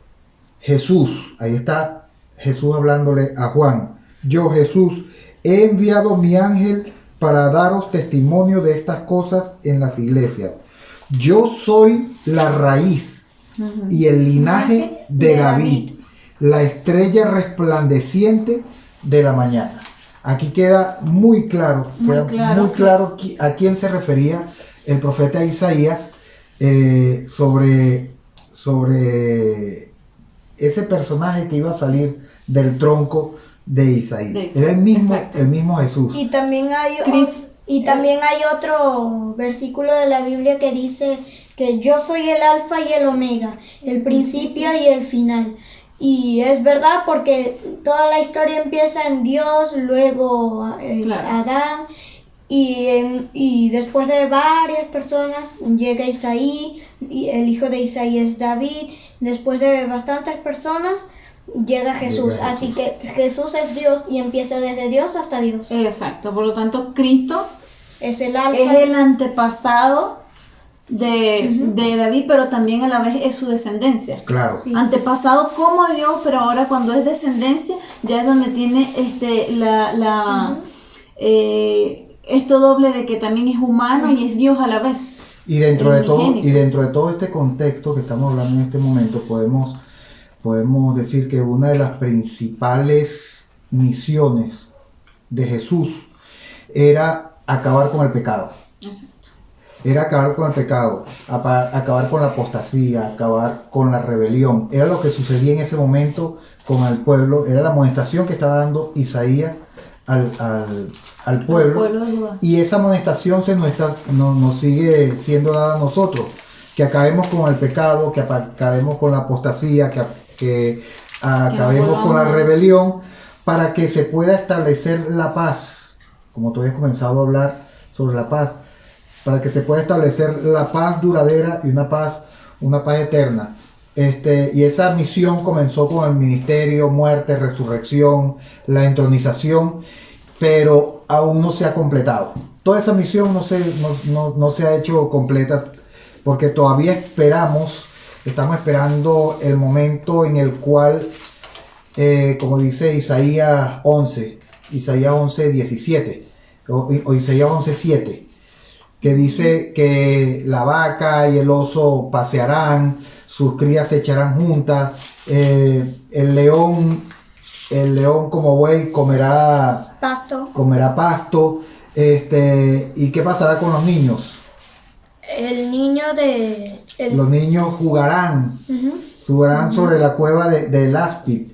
Jesús, ahí está Jesús hablándole a Juan: yo, Jesús, he enviado mi ángel para daros testimonio de estas cosas en las iglesias. Yo soy la raíz y el linaje de David, la estrella resplandeciente de la mañana. Aquí queda muy claro, a quién se refería el profeta Isaías sobre ese personaje que iba a salir del tronco de Isaí. Era el mismo Jesús. Y también hay otro versículo de la Biblia que dice que yo soy el alfa y el omega, el principio y el final. Y es verdad, porque toda la historia empieza en Dios, luego Adán, y después de varias personas llega Isaí, y el hijo de Isaí es David. Después de bastantes personas llega Jesús. Así que Jesús es Dios y empieza desde Dios hasta Dios. Exacto, por lo tanto Cristo es el alfa, es el antepasado de David, pero también a la vez es su descendencia. Claro. Sí. Antepasado como Dios, pero ahora cuando es descendencia ya es donde tiene esto doble de que también es humano y es Dios a la vez. Y dentro de todo este contexto que estamos hablando en este momento, podemos decir que una de las principales misiones de Jesús era acabar con el pecado. Exacto. Era acabar con el pecado, acabar con la apostasía, acabar con la rebelión. Era lo que sucedía en ese momento con el pueblo, era la amonestación que estaba dando Isaías al pueblo, y esa amonestación nos sigue siendo dada a nosotros, que acabemos con el pecado, que acabemos con la apostasía, que acabemos con la rebelión, para que se pueda establecer la paz, como tú habías comenzado a hablar sobre la paz, para que se pueda establecer la paz duradera y una paz eterna Y esa misión comenzó con el ministerio, muerte, resurrección, la entronización, pero aún no se ha completado. Toda esa misión no se ha hecho completa porque todavía estamos esperando el momento en el cual, como dice Isaías 11, 17, o Isaías 11, 7, que dice que la vaca y el oso pasearán, sus crías se echarán juntas, el león como buey comerá pasto, ¿y qué pasará con los niños? Los niños jugarán sobre la cueva del áspid.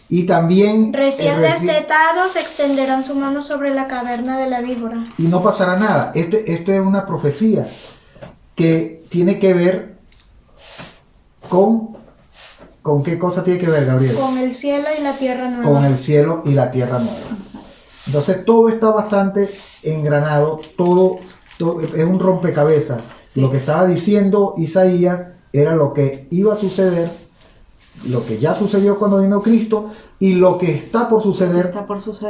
Y también recién destetados extenderán su mano sobre la caverna de la víbora. Y no pasará nada. Esto es una profecía que tiene que ver ¿con qué cosa tiene que ver, Gabriel? Con el cielo y la tierra nueva. Con el cielo y la tierra nueva. Entonces todo está bastante engranado, todo es un rompecabezas. Sí. Lo que estaba diciendo Isaías era lo que iba a suceder, lo que ya sucedió cuando vino Cristo y lo que está por suceder,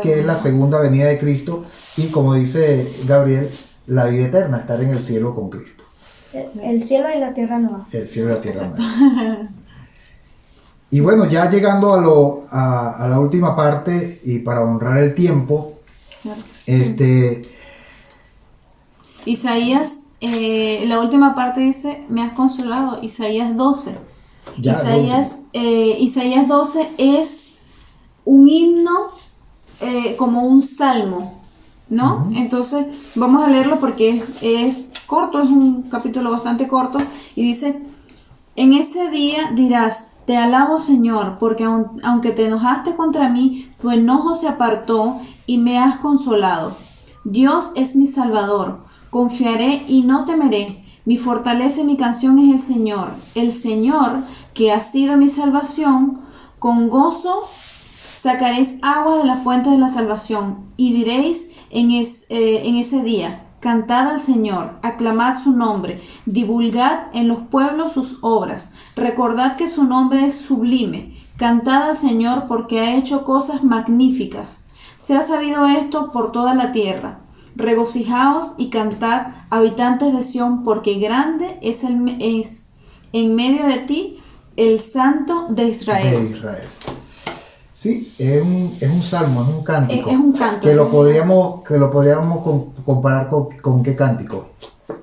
que es la segunda venida de Cristo y, como dice Gabriel, la vida eterna, estar en el cielo con Cristo. El cielo y la tierra nueva. El cielo y la tierra nueva. Y bueno, ya llegando a la última parte y para honrar el tiempo, Isaías, la última parte dice, me has consolado, Isaías 12. Isaías 12 es un himno como un salmo, ¿no? Uh-huh. Entonces vamos a leerlo porque es corto, es un capítulo bastante corto y dice, en ese día dirás, te alabo Señor, porque aunque te enojaste contra mí, tu enojo se apartó y me has consolado. Dios es mi Salvador, confiaré y no temeré. Mi fortaleza y mi canción es el Señor que ha sido mi salvación. Con gozo sacaréis agua de la fuente de la salvación y diréis en ese día, cantad al Señor, aclamad su nombre, divulgad en los pueblos sus obras, recordad que su nombre es sublime, cantad al Señor porque ha hecho cosas magníficas. Se ha sabido esto por toda la tierra. Regocijaos y cantad, habitantes de Sión, porque grande es en medio de ti el Santo de Israel. Sí, es un salmo, es un cántico. Es un canto. Que lo podríamos comparar con qué cántico.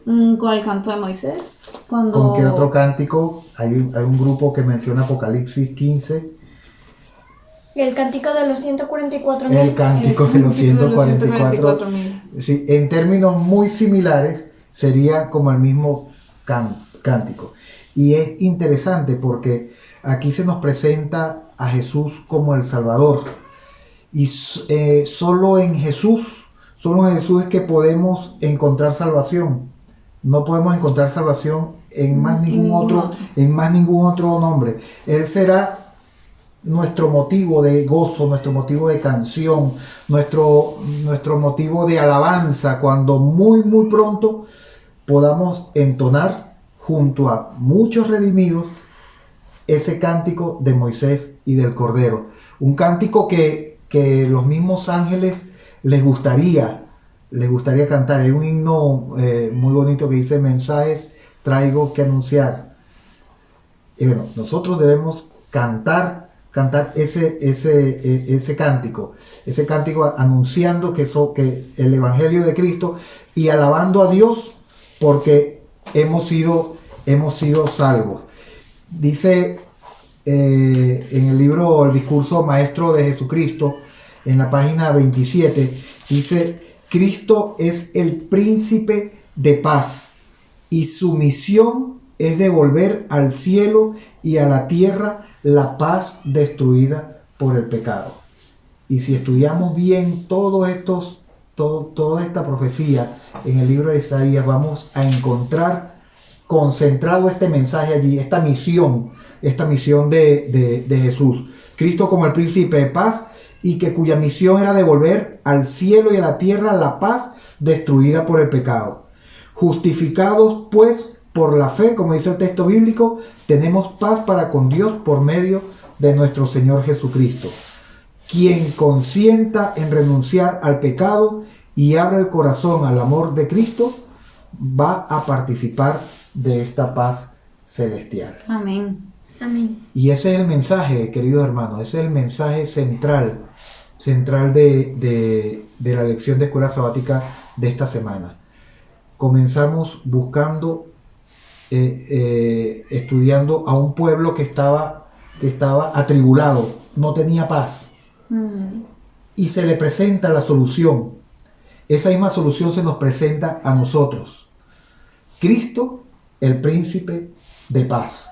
Con el canto de Moisés. ¿Con qué otro cántico? Hay un grupo que menciona Apocalipsis 15. El cántico de los 144.000. El cántico de los 144.000. Sí, en términos muy similares, sería como el mismo cántico. Y es interesante porque aquí se nos presenta a Jesús como el Salvador. Y solo en Jesús es que podemos encontrar salvación. No podemos encontrar salvación en más ningún otro nombre. Él será nuestro motivo de gozo, nuestro motivo de canción, nuestro motivo de alabanza, cuando muy muy pronto podamos entonar junto a muchos redimidos ese cántico de Moisés y del Cordero. Un cántico que los mismos ángeles les gustaría cantar. Hay un himno muy bonito que dice, mensajes traigo que anunciar. Y bueno, nosotros debemos cantar ese cántico anunciando que el Evangelio de Cristo y alabando a Dios porque hemos sido salvos. Dice en el libro El Discurso Maestro de Jesucristo, en la página 27, dice, Cristo es el príncipe de paz y su misión es devolver al cielo y a la tierra la paz destruida por el pecado. Y si estudiamos bien toda esta profecía en el libro de Isaías, vamos a encontrar concentrado este mensaje allí, esta misión de Jesús. Cristo como el príncipe de paz y cuya misión era devolver al cielo y a la tierra la paz destruida por el pecado. Justificados pues por la fe, como dice el texto bíblico, tenemos paz para con Dios por medio de nuestro Señor Jesucristo. Quien consienta en renunciar al pecado y abra el corazón al amor de Cristo, va a participar de esta paz celestial. Amén. Amén. Y ese es el mensaje, queridos hermanos, ese es el mensaje central de la lección de escuela sabática de esta semana. Comenzamos buscando, estudiando a un pueblo que estaba atribulado, no tenía paz. Y se le presenta la solución. Esa misma solución se nos presenta a nosotros. Cristo, el príncipe de paz.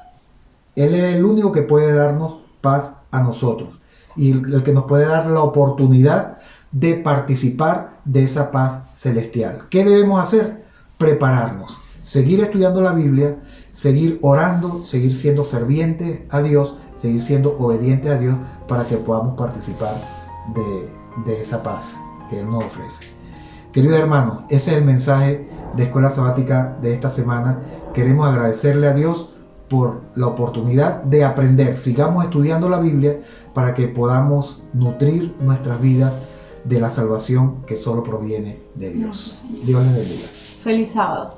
Él es el único que puede darnos paz a nosotros y el que nos puede dar la oportunidad de participar de esa paz celestial. ¿Qué debemos hacer? Prepararnos, seguir estudiando la Biblia, seguir orando, seguir siendo fervientes a Dios, seguir siendo obedientes a Dios para que podamos participar de esa paz que Él nos ofrece. Queridos hermanos, ese es el mensaje de Escuela Sabática de esta semana. Queremos agradecerle a Dios por la oportunidad de aprender. Sigamos estudiando la Biblia para que podamos nutrir nuestras vidas de la salvación que solo proviene de Dios. Dios les bendiga. Feliz sábado.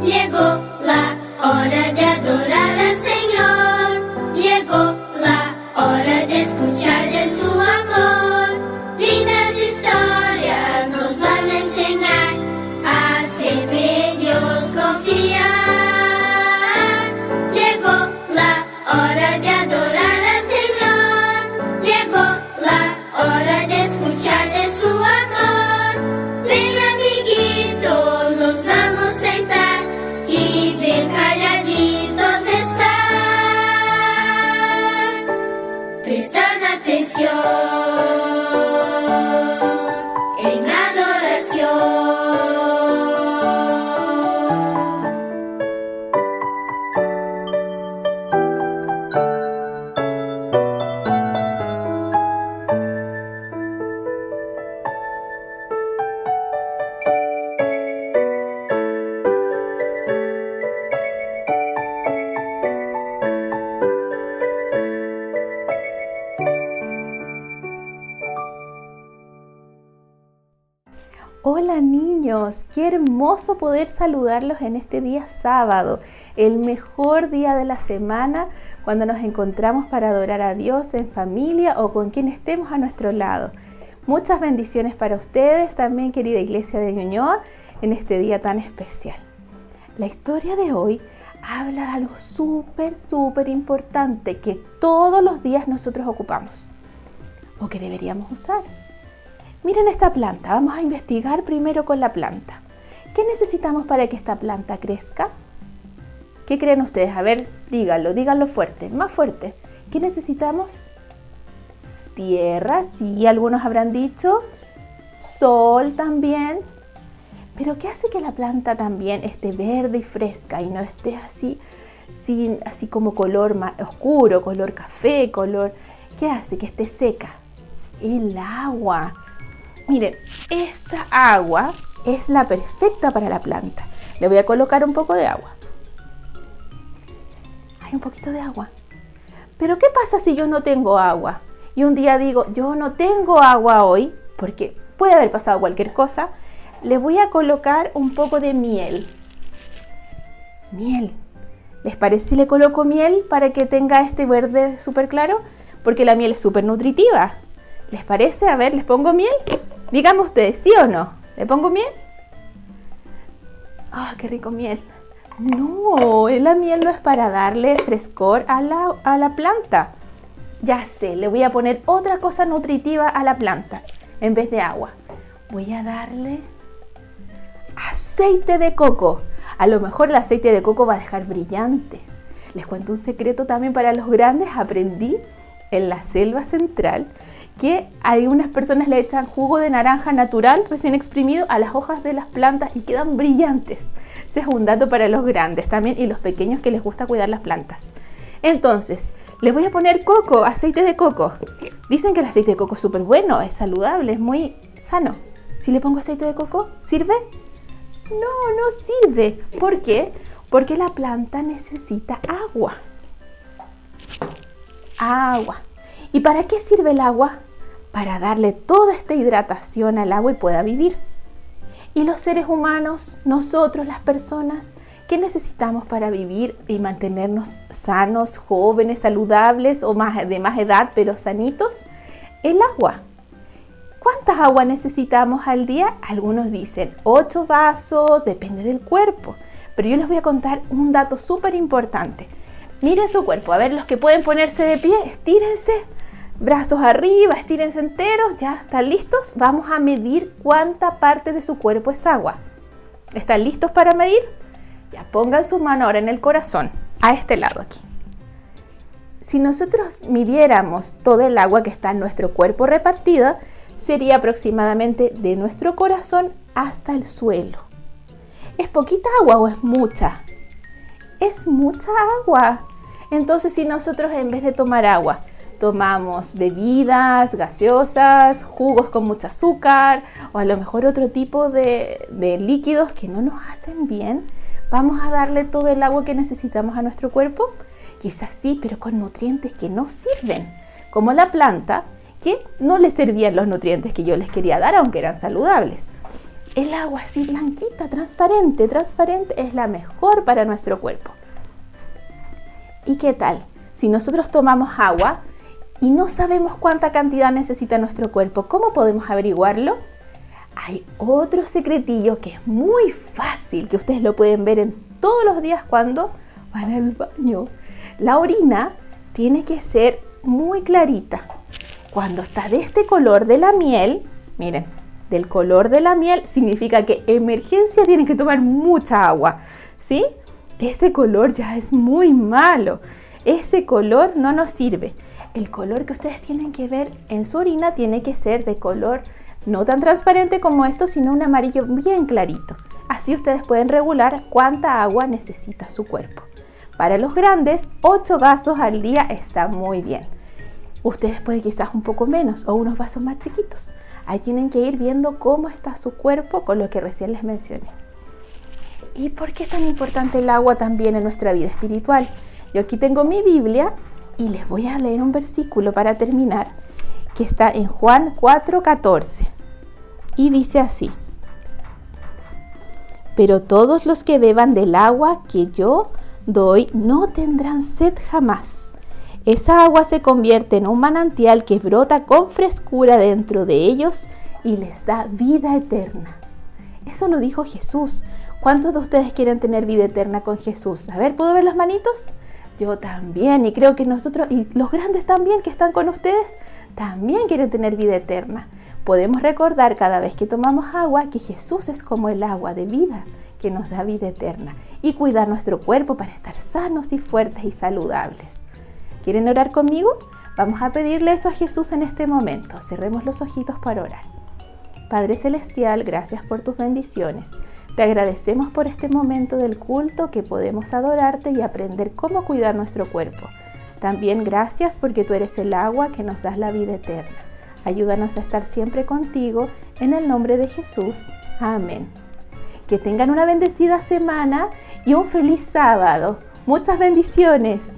Llegó la hora de adorar al Señor. Llegó la hora de escuchar de su amor. Lindas historias nos van a enseñar a siempre en Dios confiar. Llegó la hora de adorar al Señor. Llegó la hora de escuchar de su amor. Ven, amiguito, nos vamos a sentar y bien calladitos estar, prestando atención en adoración. Hola niños, qué hermoso poder saludarlos en este día sábado, el mejor día de la semana cuando nos encontramos para adorar a Dios en familia o con quien estemos a nuestro lado. Muchas bendiciones para ustedes también, querida Iglesia de Ñuñoa, en este día tan especial. La historia de hoy habla de algo súper importante que todos los días nosotros ocupamos o que deberíamos usar. Miren esta planta, vamos a investigar primero con la planta. ¿Qué necesitamos para que esta planta crezca? ¿Qué creen ustedes? A ver, díganlo fuerte, más fuerte. ¿Qué necesitamos? Tierra, sí, algunos habrán dicho. Sol también. Pero ¿qué hace que la planta también esté verde y fresca y no esté así como color más oscuro, color café, ¿Qué hace que esté seca? El agua. Miren, esta agua es la perfecta para la planta. Le voy a colocar un poco de agua. Hay un poquito de agua. Pero ¿qué pasa si yo no tengo agua? Y un día digo, yo no tengo agua hoy, porque puede haber pasado cualquier cosa. Le voy a colocar un poco de miel. Miel. ¿Les parece si le coloco miel para que tenga este verde súper claro? Porque la miel es súper nutritiva. ¿Les parece? A ver, ¿les pongo miel? Díganme ustedes, ¿sí o no? ¿Le pongo miel? ¡Ah, qué rico miel! No, la miel no es para darle frescor a la planta. Ya sé, le voy a poner otra cosa nutritiva a la planta en vez de agua. Voy a darle aceite de coco. A lo mejor el aceite de coco va a dejar brillante. Les cuento un secreto también para los grandes. Aprendí en la selva central que algunas personas le echan jugo de naranja natural recién exprimido a las hojas de las plantas y quedan brillantes. Ese es un dato para los grandes también y los pequeños que les gusta cuidar las plantas. Entonces, les voy a poner coco, aceite de coco. Dicen que el aceite de coco es súper bueno, es saludable, es muy sano. Si le pongo aceite de coco, ¿sirve? No, no sirve. ¿Por qué? Porque la planta necesita agua. Agua. ¿Y para qué sirve el agua? Para darle toda esta hidratación al agua y pueda vivir. Y los seres humanos, nosotros las personas, ¿qué necesitamos para vivir y mantenernos sanos, jóvenes, saludables o de más edad pero sanitos? El agua. ¿Cuántas aguas necesitamos al día? Algunos dicen 8 vasos, depende del cuerpo. Pero yo les voy a contar un dato súper importante. Miren su cuerpo, a ver, los que pueden ponerse de pie, estírense, brazos arriba, estírense enteros, ya están listos. Vamos a medir cuánta parte de su cuerpo es agua. ¿Están listos para medir? Ya pongan su mano ahora en el corazón, a este lado aquí. Si nosotros midiéramos todo el agua que está en nuestro cuerpo repartida, sería aproximadamente de nuestro corazón hasta el suelo. ¿Es poquita agua o es mucha? Es mucha agua. Entonces, si nosotros en vez de tomar agua, tomamos bebidas gaseosas, jugos con mucho azúcar o a lo mejor otro tipo de líquidos que no nos hacen bien, ¿vamos a darle todo el agua que necesitamos a nuestro cuerpo? Quizás sí, pero con nutrientes que no sirven, como la planta, que no le servían los nutrientes que yo les quería dar, aunque eran saludables. El agua así blanquita, transparente, es la mejor para nuestro cuerpo. ¿Y qué tal? Si nosotros tomamos agua y no sabemos cuánta cantidad necesita nuestro cuerpo, ¿cómo podemos averiguarlo? Hay otro secretillo que es muy fácil, que ustedes lo pueden ver en todos los días cuando van al baño. La orina tiene que ser muy clarita. Cuando está de este color de la miel, miren, del color de la miel significa que emergencia tienen que tomar mucha agua, ¿sí? Ese color ya es muy malo. Ese color no nos sirve. El color que ustedes tienen que ver en su orina tiene que ser de color no tan transparente como esto, sino un amarillo bien clarito. Así ustedes pueden regular cuánta agua necesita su cuerpo. Para los grandes, 8 vasos al día está muy bien. Ustedes pueden quizás un poco menos o unos vasos más chiquitos. Ahí tienen que ir viendo cómo está su cuerpo con lo que recién les mencioné. ¿Y por qué es tan importante el agua también en nuestra vida espiritual? Yo aquí tengo mi Biblia y les voy a leer un versículo para terminar, que está en Juan 4:14. Y dice así: pero todos los que beban del agua que yo doy no tendrán sed jamás. Esa agua se convierte en un manantial que brota con frescura dentro de ellos y les da vida eterna. Eso lo dijo Jesús. ¿Cuántos de ustedes quieren tener vida eterna con Jesús? A ver, ¿puedo ver las manitos? Yo también, y creo que nosotros, y los grandes también que están con ustedes, también quieren tener vida eterna. Podemos recordar cada vez que tomamos agua que Jesús es como el agua de vida que nos da vida eterna y cuidar nuestro cuerpo para estar sanos y fuertes y saludables. ¿Quieren orar conmigo? Vamos a pedirle eso a Jesús en este momento. Cerremos los ojitos para orar. Padre Celestial, gracias por tus bendiciones. Te agradecemos por este momento del culto que podemos adorarte y aprender cómo cuidar nuestro cuerpo. También gracias porque tú eres el agua que nos das la vida eterna. Ayúdanos a estar siempre contigo, en el nombre de Jesús. Amén. Que tengan una bendecida semana y un feliz sábado. Muchas bendiciones.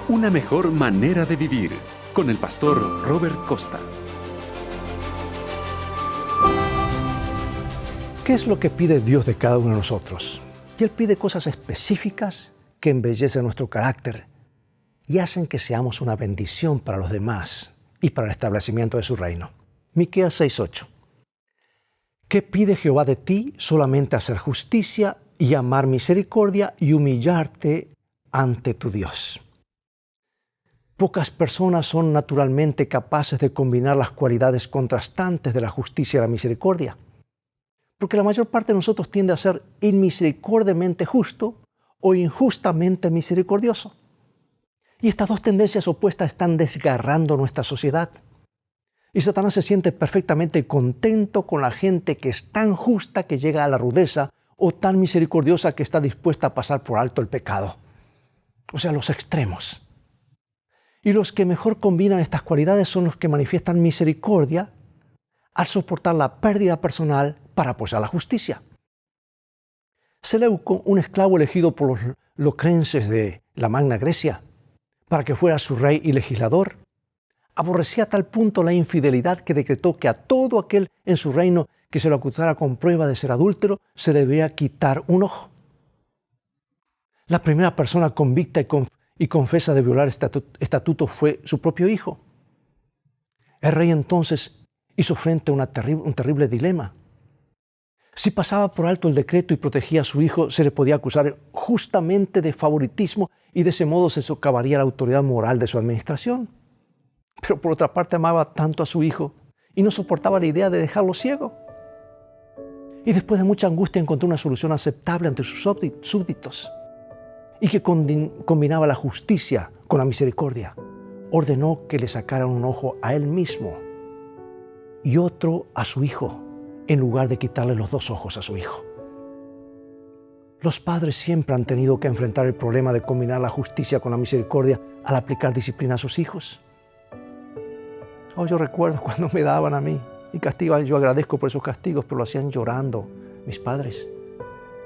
Una mejor manera de vivir, con el pastor Robert Costa. ¿Qué es lo que pide Dios de cada uno de nosotros? Y Él pide cosas específicas que embellecen nuestro carácter y hacen que seamos una bendición para los demás y para el establecimiento de su reino. Miqueas 6:8. ¿Qué pide Jehová de ti? Solamente hacer justicia y amar misericordia y humillarte ante tu Dios. Pocas personas son naturalmente capaces de combinar las cualidades contrastantes de la justicia y la misericordia, porque la mayor parte de nosotros tiende a ser inmisericordiamente justo o injustamente misericordioso. Y estas dos tendencias opuestas están desgarrando nuestra sociedad. Y Satanás se siente perfectamente contento con la gente que es tan justa que llega a la rudeza o tan misericordiosa que está dispuesta a pasar por alto el pecado. O sea, los extremos. Y los que mejor combinan estas cualidades son los que manifiestan misericordia al soportar la pérdida personal para apoyar la justicia. Seleuco, un esclavo elegido por los locrenses de la Magna Grecia para que fuera su rey y legislador, aborrecía a tal punto la infidelidad que decretó que a todo aquel en su reino que se lo acusara con prueba de ser adúltero se le debía quitar un ojo. La primera persona convicta y confesa de violar estatuto fue su propio hijo. El rey entonces hizo frente a un terrible dilema. Si pasaba por alto el decreto y protegía a su hijo, se le podía acusar justamente de favoritismo y de ese modo se socavaría la autoridad moral de su administración. Pero por otra parte amaba tanto a su hijo y no soportaba la idea de dejarlo ciego. Y después de mucha angustia encontró una solución aceptable ante sus súbditos y que combinaba la justicia con la misericordia. Ordenó que le sacaran un ojo a él mismo y otro a su hijo, en lugar de quitarle los dos ojos a su hijo. Los padres siempre han tenido que enfrentar el problema de combinar la justicia con la misericordia al aplicar disciplina a sus hijos. Yo recuerdo cuando me daban a mí y castigaban. Yo agradezco por esos castigos, pero lo hacían llorando. Mis padres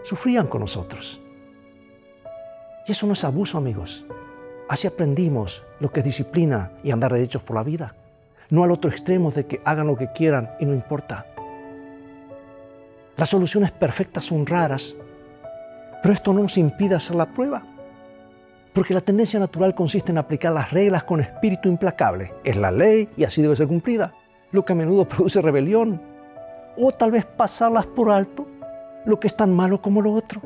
sufrían con nosotros. Y eso no es abuso, amigos. Así aprendimos lo que es disciplina y andar derechos por la vida. No al otro extremo de que hagan lo que quieran y no importa. Las soluciones perfectas son raras, pero esto no nos impide hacer la prueba. Porque la tendencia natural consiste en aplicar las reglas con espíritu implacable. Es la ley y así debe ser cumplida, lo que a menudo produce rebelión. O tal vez pasarlas por alto, lo que es tan malo como lo otro.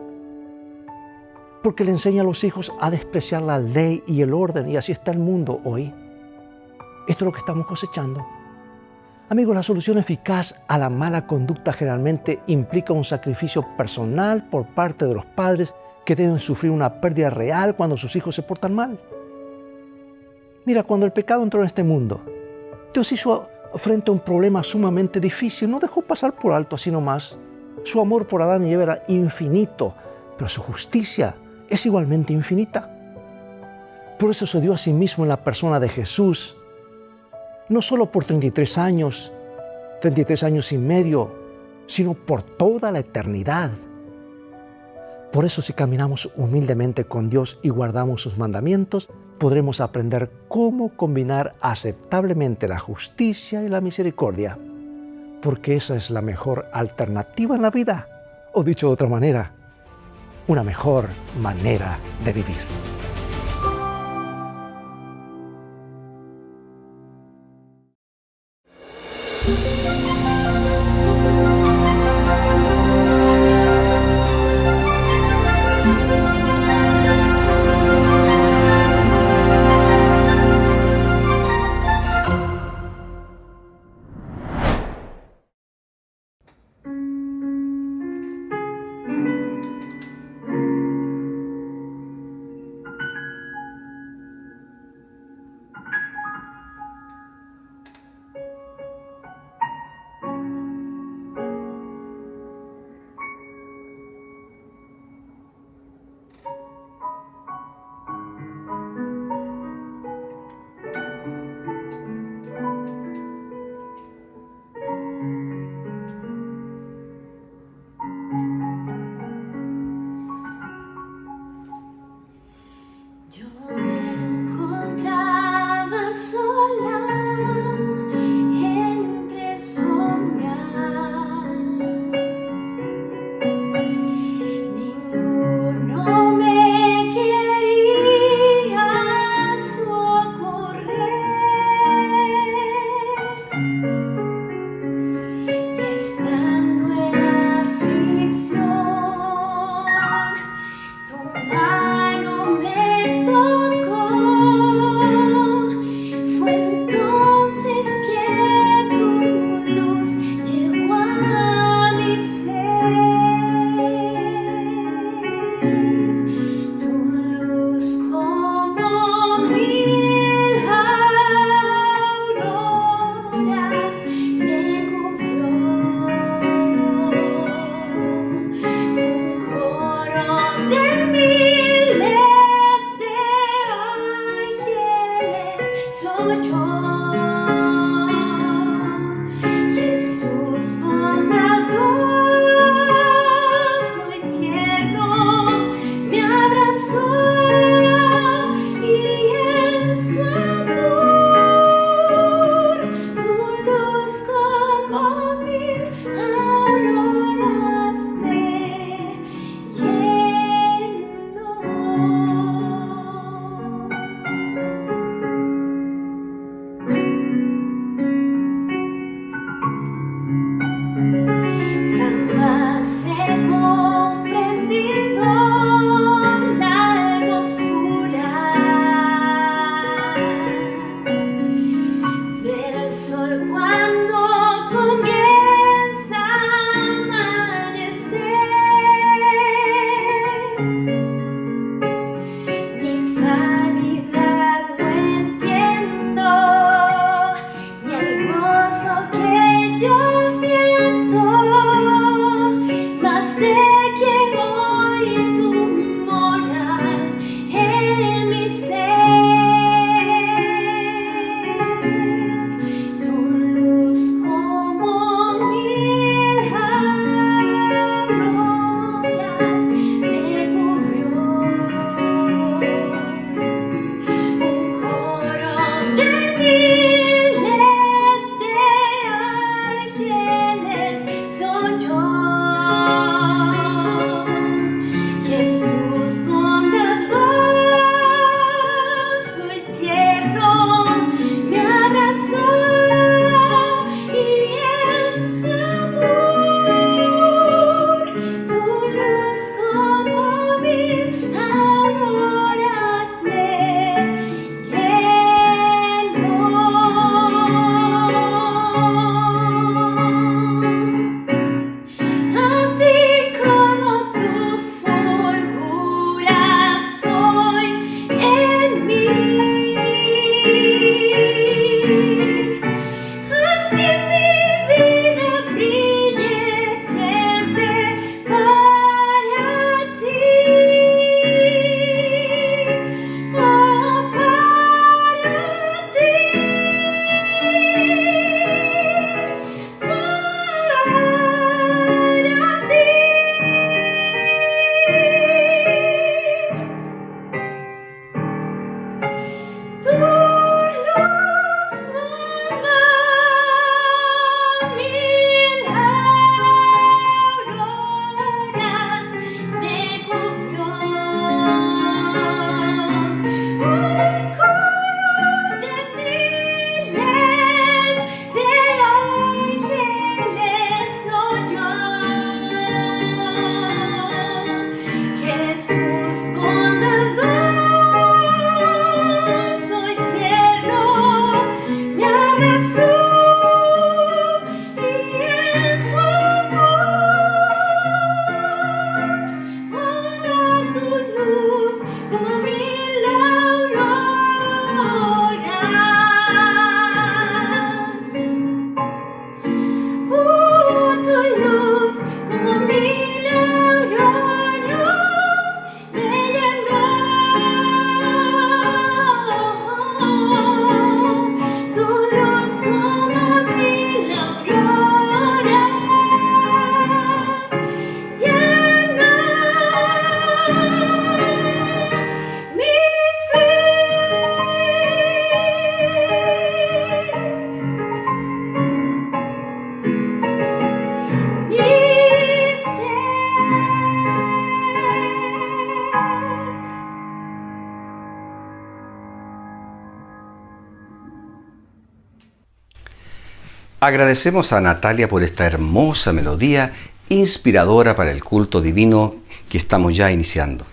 Porque le enseña a los hijos a despreciar la ley y el orden, y así está el mundo hoy. Esto es lo que estamos cosechando. Amigos, la solución eficaz a la mala conducta generalmente implica un sacrificio personal por parte de los padres que deben sufrir una pérdida real cuando sus hijos se portan mal. Mira, cuando el pecado entró en este mundo, Dios hizo frente a un problema sumamente difícil. No dejó pasar por alto así nomás. Su amor por Adán y Eva era infinito, pero su justicia es igualmente infinita. Por eso se dio a sí mismo en la persona de Jesús, no solo por 33 años y medio, sino por toda la eternidad. Por eso, si caminamos humildemente con Dios y guardamos sus mandamientos, podremos aprender cómo combinar aceptablemente la justicia y la misericordia, porque esa es la mejor alternativa en la vida, o dicho de otra manera, una mejor manera de vivir. Agradecemos a Natalia por esta hermosa melodía inspiradora para el culto divino que estamos ya iniciando.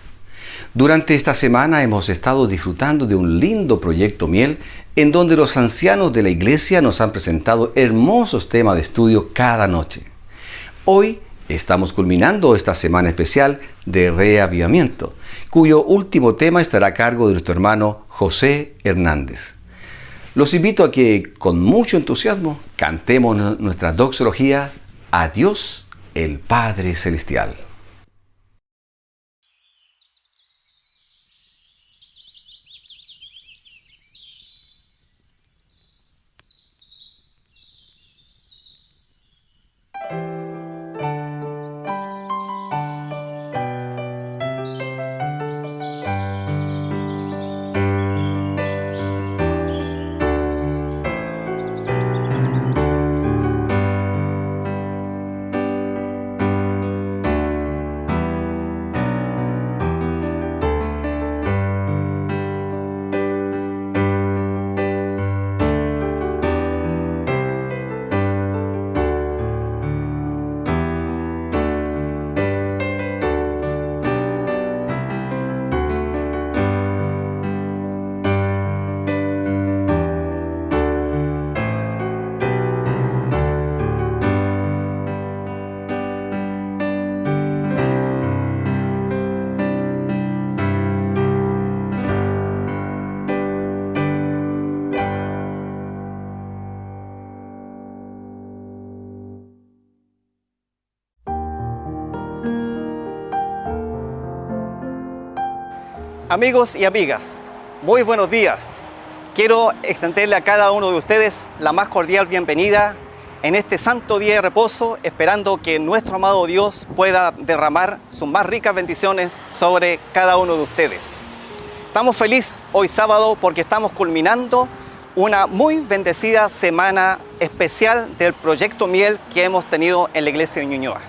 Durante esta semana hemos estado disfrutando de un lindo proyecto Miel en donde los ancianos de la iglesia nos han presentado hermosos temas de estudio cada noche. Hoy estamos culminando esta semana especial de reavivamiento, cuyo último tema estará a cargo de nuestro hermano José Hernández. Los invito a que con mucho entusiasmo cantemos nuestra doxología a Dios el Padre Celestial. Amigos y amigas, muy buenos días. Quiero extenderle a cada uno de ustedes la más cordial bienvenida en este santo día de reposo, esperando que nuestro amado Dios pueda derramar sus más ricas bendiciones sobre cada uno de ustedes. Estamos felices hoy sábado porque estamos culminando una muy bendecida semana especial del Proyecto Miel que hemos tenido en la iglesia de Ñuñoa.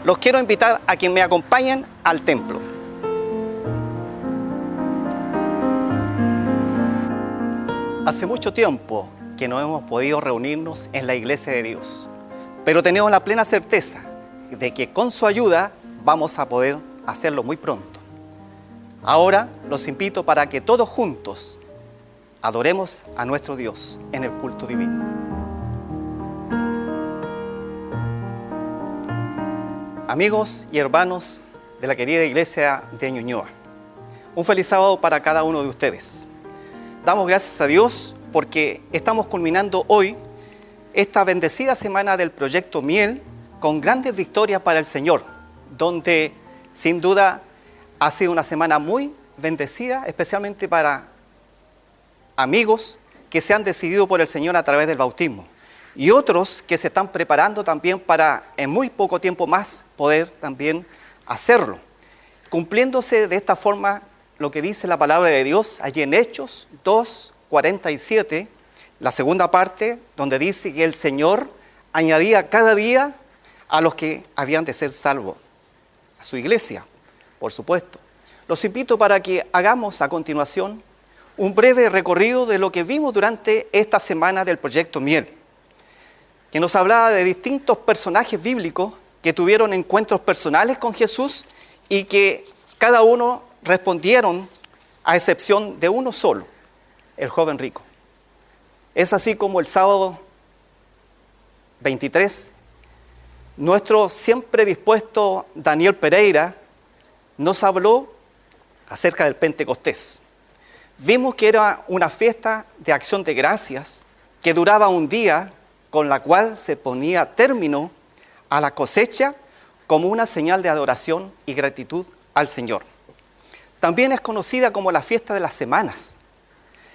Los quiero invitar a que me acompañen al templo. Hace mucho tiempo que no hemos podido reunirnos en la iglesia de Dios, pero tenemos la plena certeza de que con su ayuda vamos a poder hacerlo muy pronto. Ahora los invito para que todos juntos adoremos a nuestro Dios en el culto divino. Amigos y hermanos de la querida iglesia de Ñuñoa, un feliz sábado para cada uno de ustedes. Damos gracias a Dios porque estamos culminando hoy esta bendecida semana del Proyecto Miel con grandes victorias para el Señor, donde sin duda ha sido una semana muy bendecida, especialmente para amigos que se han decidido por el Señor a través del bautismo y otros que se están preparando también para en muy poco tiempo más poder también hacerlo, cumpliéndose de esta forma lo que dice la palabra de Dios allí en Hechos 2:47, la segunda parte, donde dice que el Señor añadía cada día a los que habían de ser salvos, a su iglesia, por supuesto. Los invito para que hagamos a continuación un breve recorrido de lo que vimos durante esta semana del Proyecto Miel, que nos hablaba de distintos personajes bíblicos que tuvieron encuentros personales con Jesús y que cada uno respondieron a excepción de uno solo, el joven rico. Es así como el sábado 23 nuestro siempre dispuesto Daniel Pereira nos habló acerca del Pentecostés. Vimos que era una fiesta de acción de gracias que duraba un día, con la cual se ponía término a la cosecha como una señal de adoración y gratitud al Señor. También es conocida como la fiesta de las semanas.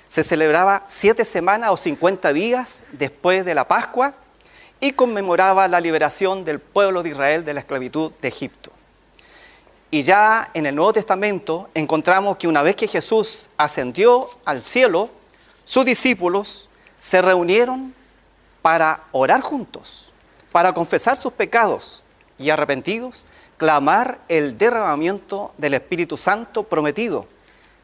Se celebraba 7 semanas o 50 días después de la Pascua y conmemoraba la liberación del pueblo de Israel de la esclavitud de Egipto. Y ya en el Nuevo Testamento encontramos que una vez que Jesús ascendió al cielo, sus discípulos se reunieron para orar juntos, para confesar sus pecados y arrepentidos, clamar el derramamiento del Espíritu Santo prometido,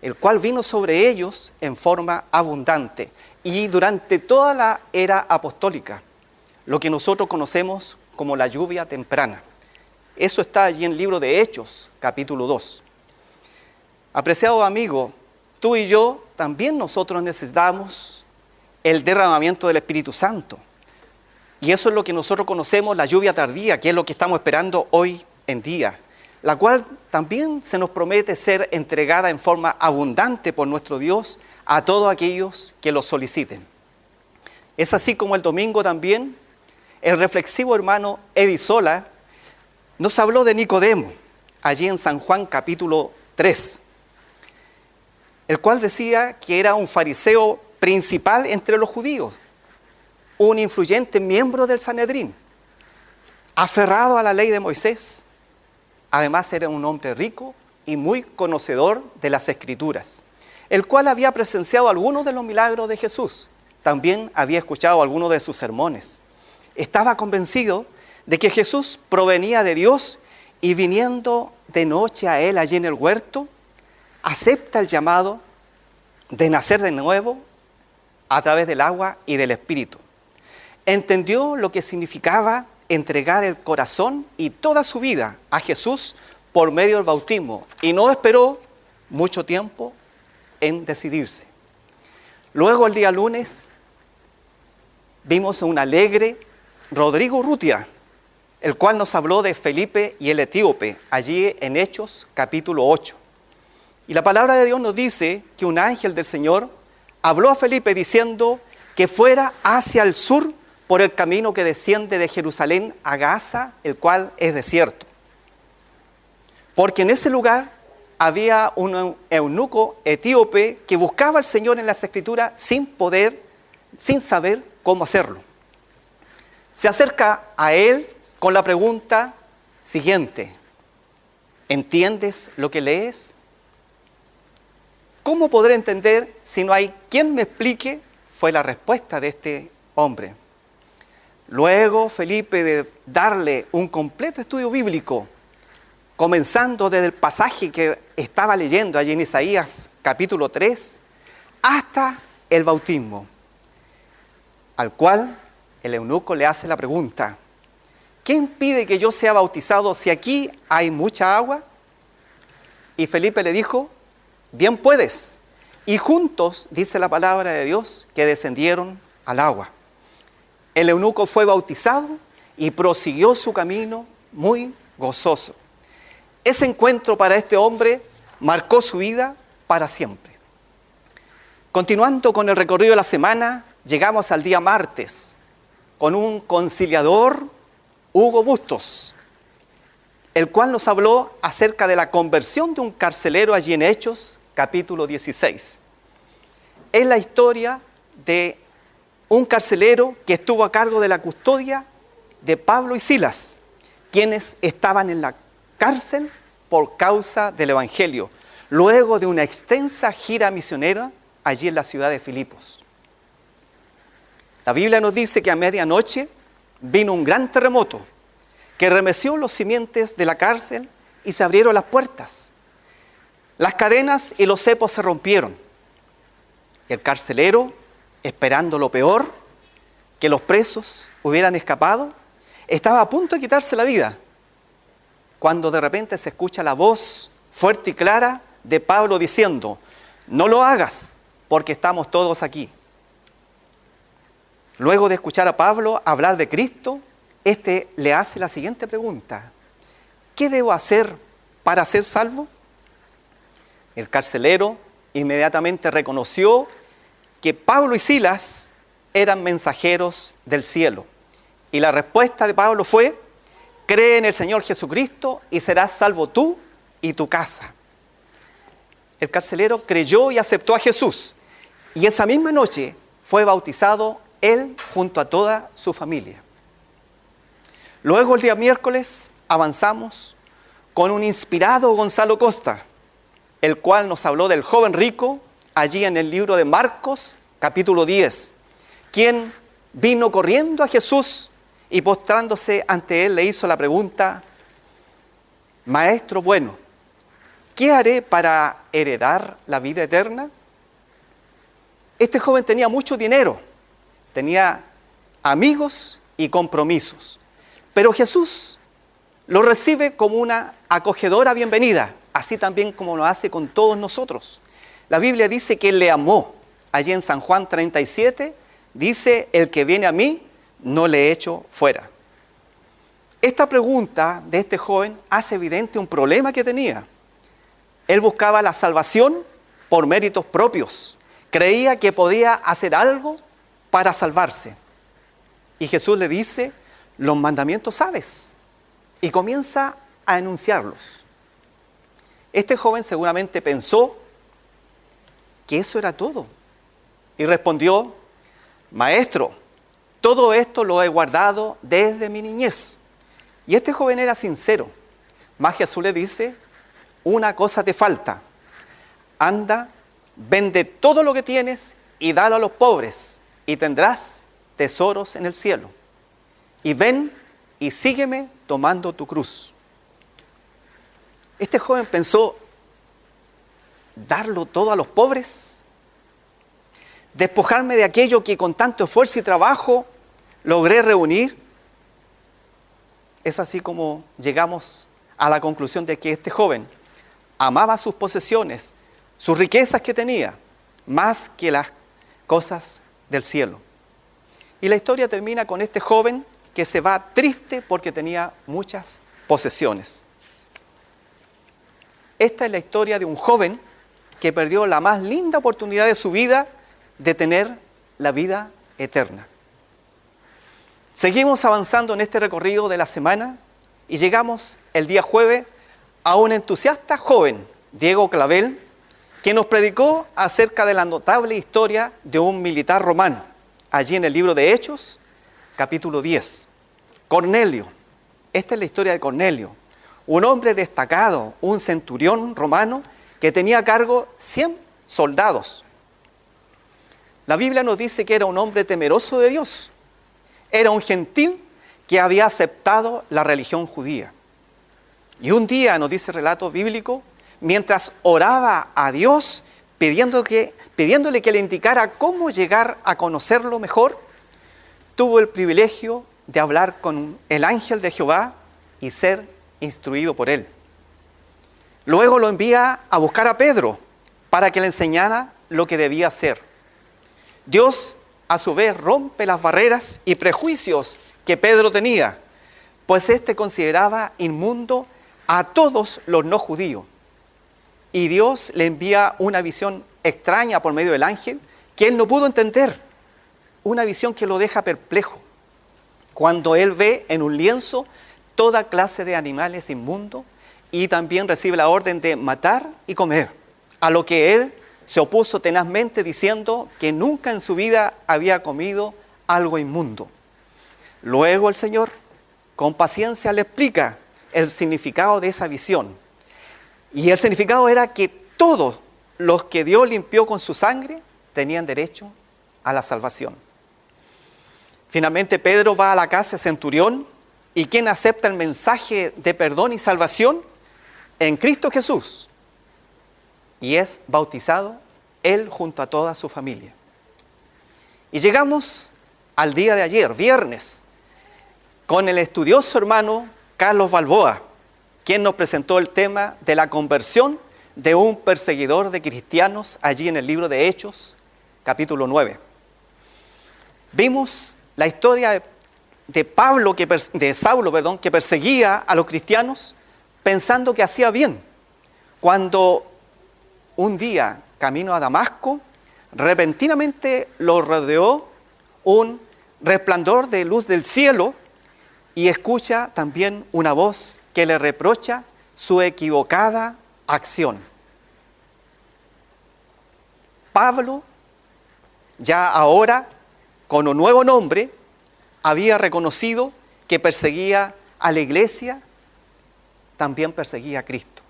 el cual vino sobre ellos en forma abundante y durante toda la era apostólica, lo que nosotros conocemos como la lluvia temprana. Eso está allí en el libro de Hechos, capítulo 2. Apreciado amigo, tú y yo también nosotros necesitamos el derramamiento del Espíritu Santo. Y eso es lo que nosotros conocemos, la lluvia tardía, que es lo que estamos esperando hoy en día, la cual también se nos promete ser entregada en forma abundante por nuestro Dios a todos aquellos que lo soliciten. Es así como el domingo también, el reflexivo hermano Edisola nos habló de Nicodemo, allí en San Juan capítulo 3, el cual decía que era un fariseo principal entre los judíos, un influyente miembro del Sanedrín, aferrado a la ley de Moisés. Además era un hombre rico y muy conocedor de las Escrituras, el cual había presenciado algunos de los milagros de Jesús. También había escuchado algunos de sus sermones. Estaba convencido de que Jesús provenía de Dios y viniendo de noche a él allí en el huerto, acepta el llamado de nacer de nuevo a través del agua y del Espíritu. Entendió lo que significaba entregar el corazón y toda su vida a Jesús por medio del bautismo y no esperó mucho tiempo en decidirse. Luego el día lunes vimos a un alegre Rodrigo Urrutia, el cual nos habló de Felipe y el etíope, allí en Hechos capítulo 8. Y la palabra de Dios nos dice que un ángel del Señor habló a Felipe diciendo que fuera hacia el sur por el camino que desciende de Jerusalén a Gaza, el cual es desierto. Porque en ese lugar había un eunuco etíope que buscaba al Señor en las Escrituras sin saber cómo hacerlo. Se acerca a él con la pregunta siguiente: ¿entiendes lo que lees? ¿Cómo podré entender si no hay quien me explique? Fue la respuesta de este hombre. Luego Felipe, de darle un completo estudio bíblico, comenzando desde el pasaje que estaba leyendo allí en Isaías capítulo 3, hasta el bautismo, al cual el eunuco le hace la pregunta: ¿qué impide que yo sea bautizado si aquí hay mucha agua? Y Felipe le dijo: bien puedes. Y juntos, dice la palabra de Dios, que descendieron al agua. El eunuco fue bautizado y prosiguió su camino muy gozoso. Ese encuentro para este hombre marcó su vida para siempre. Continuando con el recorrido de la semana, llegamos al día martes con un conciliador, Hugo Bustos, el cual nos habló acerca de la conversión de un carcelero allí en Hechos, capítulo 16. Es la historia de un carcelero que estuvo a cargo de la custodia de Pablo y Silas, quienes estaban en la cárcel por causa del Evangelio, luego de una extensa gira misionera allí en la ciudad de Filipos. La Biblia nos dice que a medianoche vino un gran terremoto que remeció los cimientos de la cárcel y se abrieron las puertas. Las cadenas y los cepos se rompieron. El carcelero, esperando lo peor, que los presos hubieran escapado, estaba a punto de quitarse la vida, cuando de repente se escucha la voz fuerte y clara de Pablo diciendo: no lo hagas, porque estamos todos aquí. Luego de escuchar a Pablo hablar de Cristo, este le hace la siguiente pregunta: ¿qué debo hacer para ser salvo? El carcelero inmediatamente reconoció que Pablo y Silas eran mensajeros del cielo. Y la respuesta de Pablo fue: cree en el Señor Jesucristo y serás salvo tú y tu casa. El carcelero creyó y aceptó a Jesús. Y esa misma noche fue bautizado él junto a toda su familia. Luego, el día miércoles, avanzamos con un inspirado Gonzalo Costa, el cual nos habló del joven rico allí en el libro de Marcos, capítulo 10, quien vino corriendo a Jesús y postrándose ante él le hizo la pregunta: Maestro bueno, ¿qué haré para heredar la vida eterna? Este joven tenía mucho dinero, tenía amigos y compromisos, pero Jesús lo recibe como una acogedora bienvenida, así también como lo hace con todos nosotros. La Biblia dice que Él le amó. Allí en San Juan 37 dice: el que viene a mí, no le echo fuera. Esta pregunta de este joven hace evidente un problema que tenía. Él buscaba la salvación por méritos propios. Creía que podía hacer algo para salvarse. Y Jesús le dice: los mandamientos sabes. Y comienza a enunciarlos. Este joven seguramente pensó que eso era todo. Y respondió: Maestro, todo esto lo he guardado desde mi niñez. Y este joven era sincero. Mas Jesús le dice: una cosa te falta. Anda, vende todo lo que tienes y dalo a los pobres, y tendrás tesoros en el cielo. Y ven y sígueme tomando tu cruz. Este joven pensó: ¿darlo todo a los pobres? ¿Despojarme de aquello que con tanto esfuerzo y trabajo logré reunir? Es así como llegamos a la conclusión de que este joven amaba sus posesiones, sus riquezas que tenía, más que las cosas del cielo. Y la historia termina con este joven que se va triste porque tenía muchas posesiones. Esta es la historia de un joven que perdió la más linda oportunidad de su vida de tener la vida eterna. Seguimos avanzando en este recorrido de la semana y llegamos el día jueves a un entusiasta joven, Diego Clavel, que nos predicó acerca de la notable historia de un militar romano, allí en el libro de Hechos, capítulo 10. Cornelio. Esta es la historia de Cornelio, un hombre destacado, un centurión romano que tenía a cargo 100 soldados. La Biblia nos dice que era un hombre temeroso de Dios. Era un gentil que había aceptado la religión judía. Y un día, nos dice el relato bíblico, mientras oraba a Dios, pidiéndole que le indicara cómo llegar a conocerlo mejor, tuvo el privilegio de hablar con el ángel de Jehová y ser instruido por él. Luego lo envía a buscar a Pedro para que le enseñara lo que debía hacer. Dios, a su vez, rompe las barreras y prejuicios que Pedro tenía, pues éste consideraba inmundo a todos los no judíos. Y Dios le envía una visión extraña por medio del ángel que él no pudo entender, una visión que lo deja perplejo, cuando él ve en un lienzo toda clase de animales inmundos y también recibe la orden de matar y comer, a lo que él se opuso tenazmente diciendo que nunca en su vida había comido algo inmundo. Luego el Señor, con paciencia, le explica el significado de esa visión. Y el significado era que todos los que Dios limpió con su sangre tenían derecho a la salvación. Finalmente Pedro va a la casa de centurión y quien acepta el mensaje de perdón y salvación en Cristo Jesús y es bautizado él junto a toda su familia. Y llegamos al día de ayer, viernes, con el estudioso hermano Carlos Balboa, quien nos presentó el tema de la conversión de un perseguidor de cristianos allí en el libro de Hechos, capítulo 9. Vimos la historia Saulo, que perseguía a los cristianos pensando que hacía bien, cuando un día, camino a Damasco, repentinamente lo rodeó un resplandor de luz del cielo y escucha también una voz que le reprocha su equivocada acción. Pablo, ya ahora con un nuevo nombre, había reconocido que perseguía a la iglesia, también perseguía a Cristo.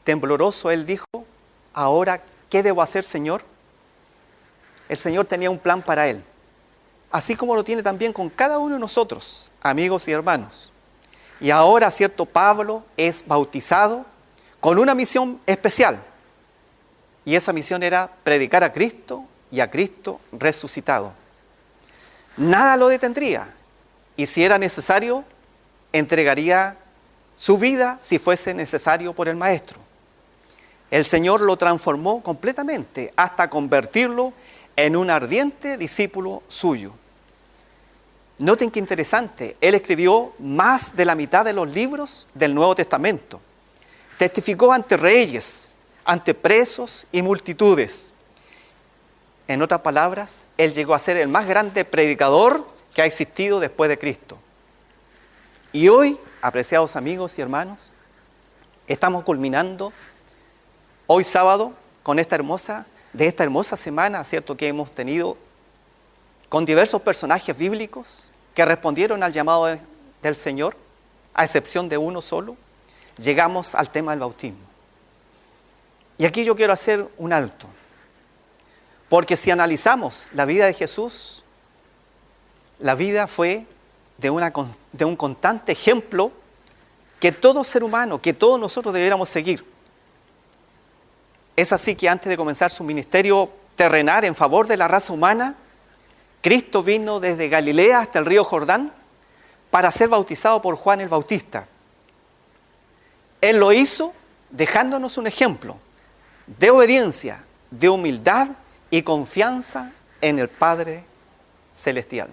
Tembloroso él dijo: ahora, ¿qué debo hacer, Señor? El Señor tenía un plan para él, así como lo tiene también con cada uno de nosotros, amigos y hermanos. Y ahora, cierto, Pablo es bautizado con una misión especial. Y esa misión era predicar a Cristo y a Cristo resucitado. Nada lo detendría. Y si era necesario, entregaría su vida si fuese necesario por el Maestro. El Señor lo transformó completamente hasta convertirlo en un ardiente discípulo suyo. Noten qué interesante, él escribió más de la mitad de los libros del Nuevo Testamento. Testificó ante reyes, ante presos y multitudes. En otras palabras, él llegó a ser el más grande predicador que ha existido después de Cristo. Y hoy, apreciados amigos y hermanos, estamos culminando hoy sábado con esta hermosa semana, ¿cierto?, que hemos tenido con diversos personajes bíblicos que respondieron al llamado del Señor, a excepción de uno solo. Llegamos al tema del bautismo. Y aquí yo quiero hacer un alto, porque si analizamos la vida de Jesús, la vida fue de un constante ejemplo que todo ser humano, que todos nosotros debiéramos seguir. Es así que antes de comenzar su ministerio terrenal en favor de la raza humana, Cristo vino desde Galilea hasta el río Jordán para ser bautizado por Juan el Bautista. Él lo hizo dejándonos un ejemplo de obediencia, de humildad y confianza en el Padre Celestial.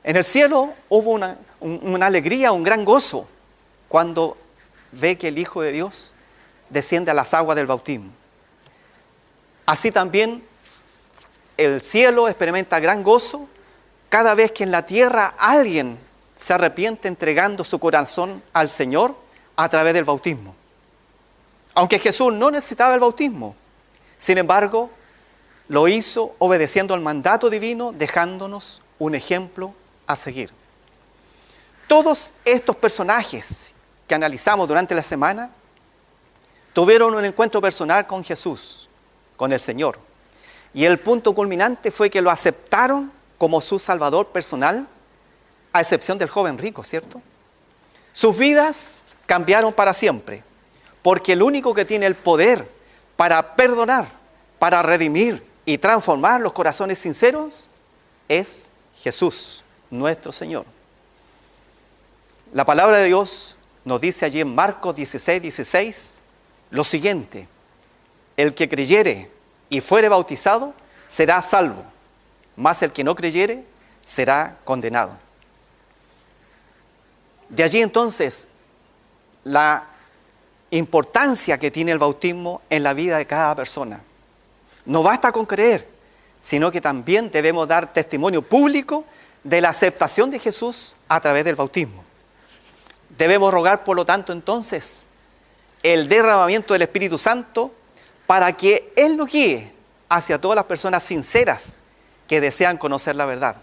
En el cielo hubo una alegría, un gran gozo cuando ve que el Hijo de Dios desciende a las aguas del bautismo. Así también el cielo experimenta gran gozo cada vez que en la tierra alguien se arrepiente entregando su corazón al Señor a través del bautismo. Aunque Jesús no necesitaba el bautismo, sin embargo, lo hizo obedeciendo al mandato divino, dejándonos un ejemplo a seguir. Todos estos personajes que analizamos durante la semana tuvieron un encuentro personal con Jesús, con el Señor. Y el punto culminante fue que lo aceptaron como su Salvador personal, a excepción del joven rico, ¿cierto? Sus vidas cambiaron para siempre, porque el único que tiene el poder para perdonar, para redimir y transformar los corazones sinceros es Jesús, nuestro Señor. La palabra de Dios nos dice allí en Marcos 16:16 lo siguiente: el que creyere y fuere bautizado será salvo, mas el que no creyere será condenado. De allí entonces la importancia que tiene el bautismo en la vida de cada persona. No basta con creer, sino que también debemos dar testimonio público de la aceptación de Jesús a través del bautismo. Debemos rogar, por lo tanto, entonces, el derramamiento del Espíritu Santo para que Él nos guíe hacia todas las personas sinceras que desean conocer la verdad.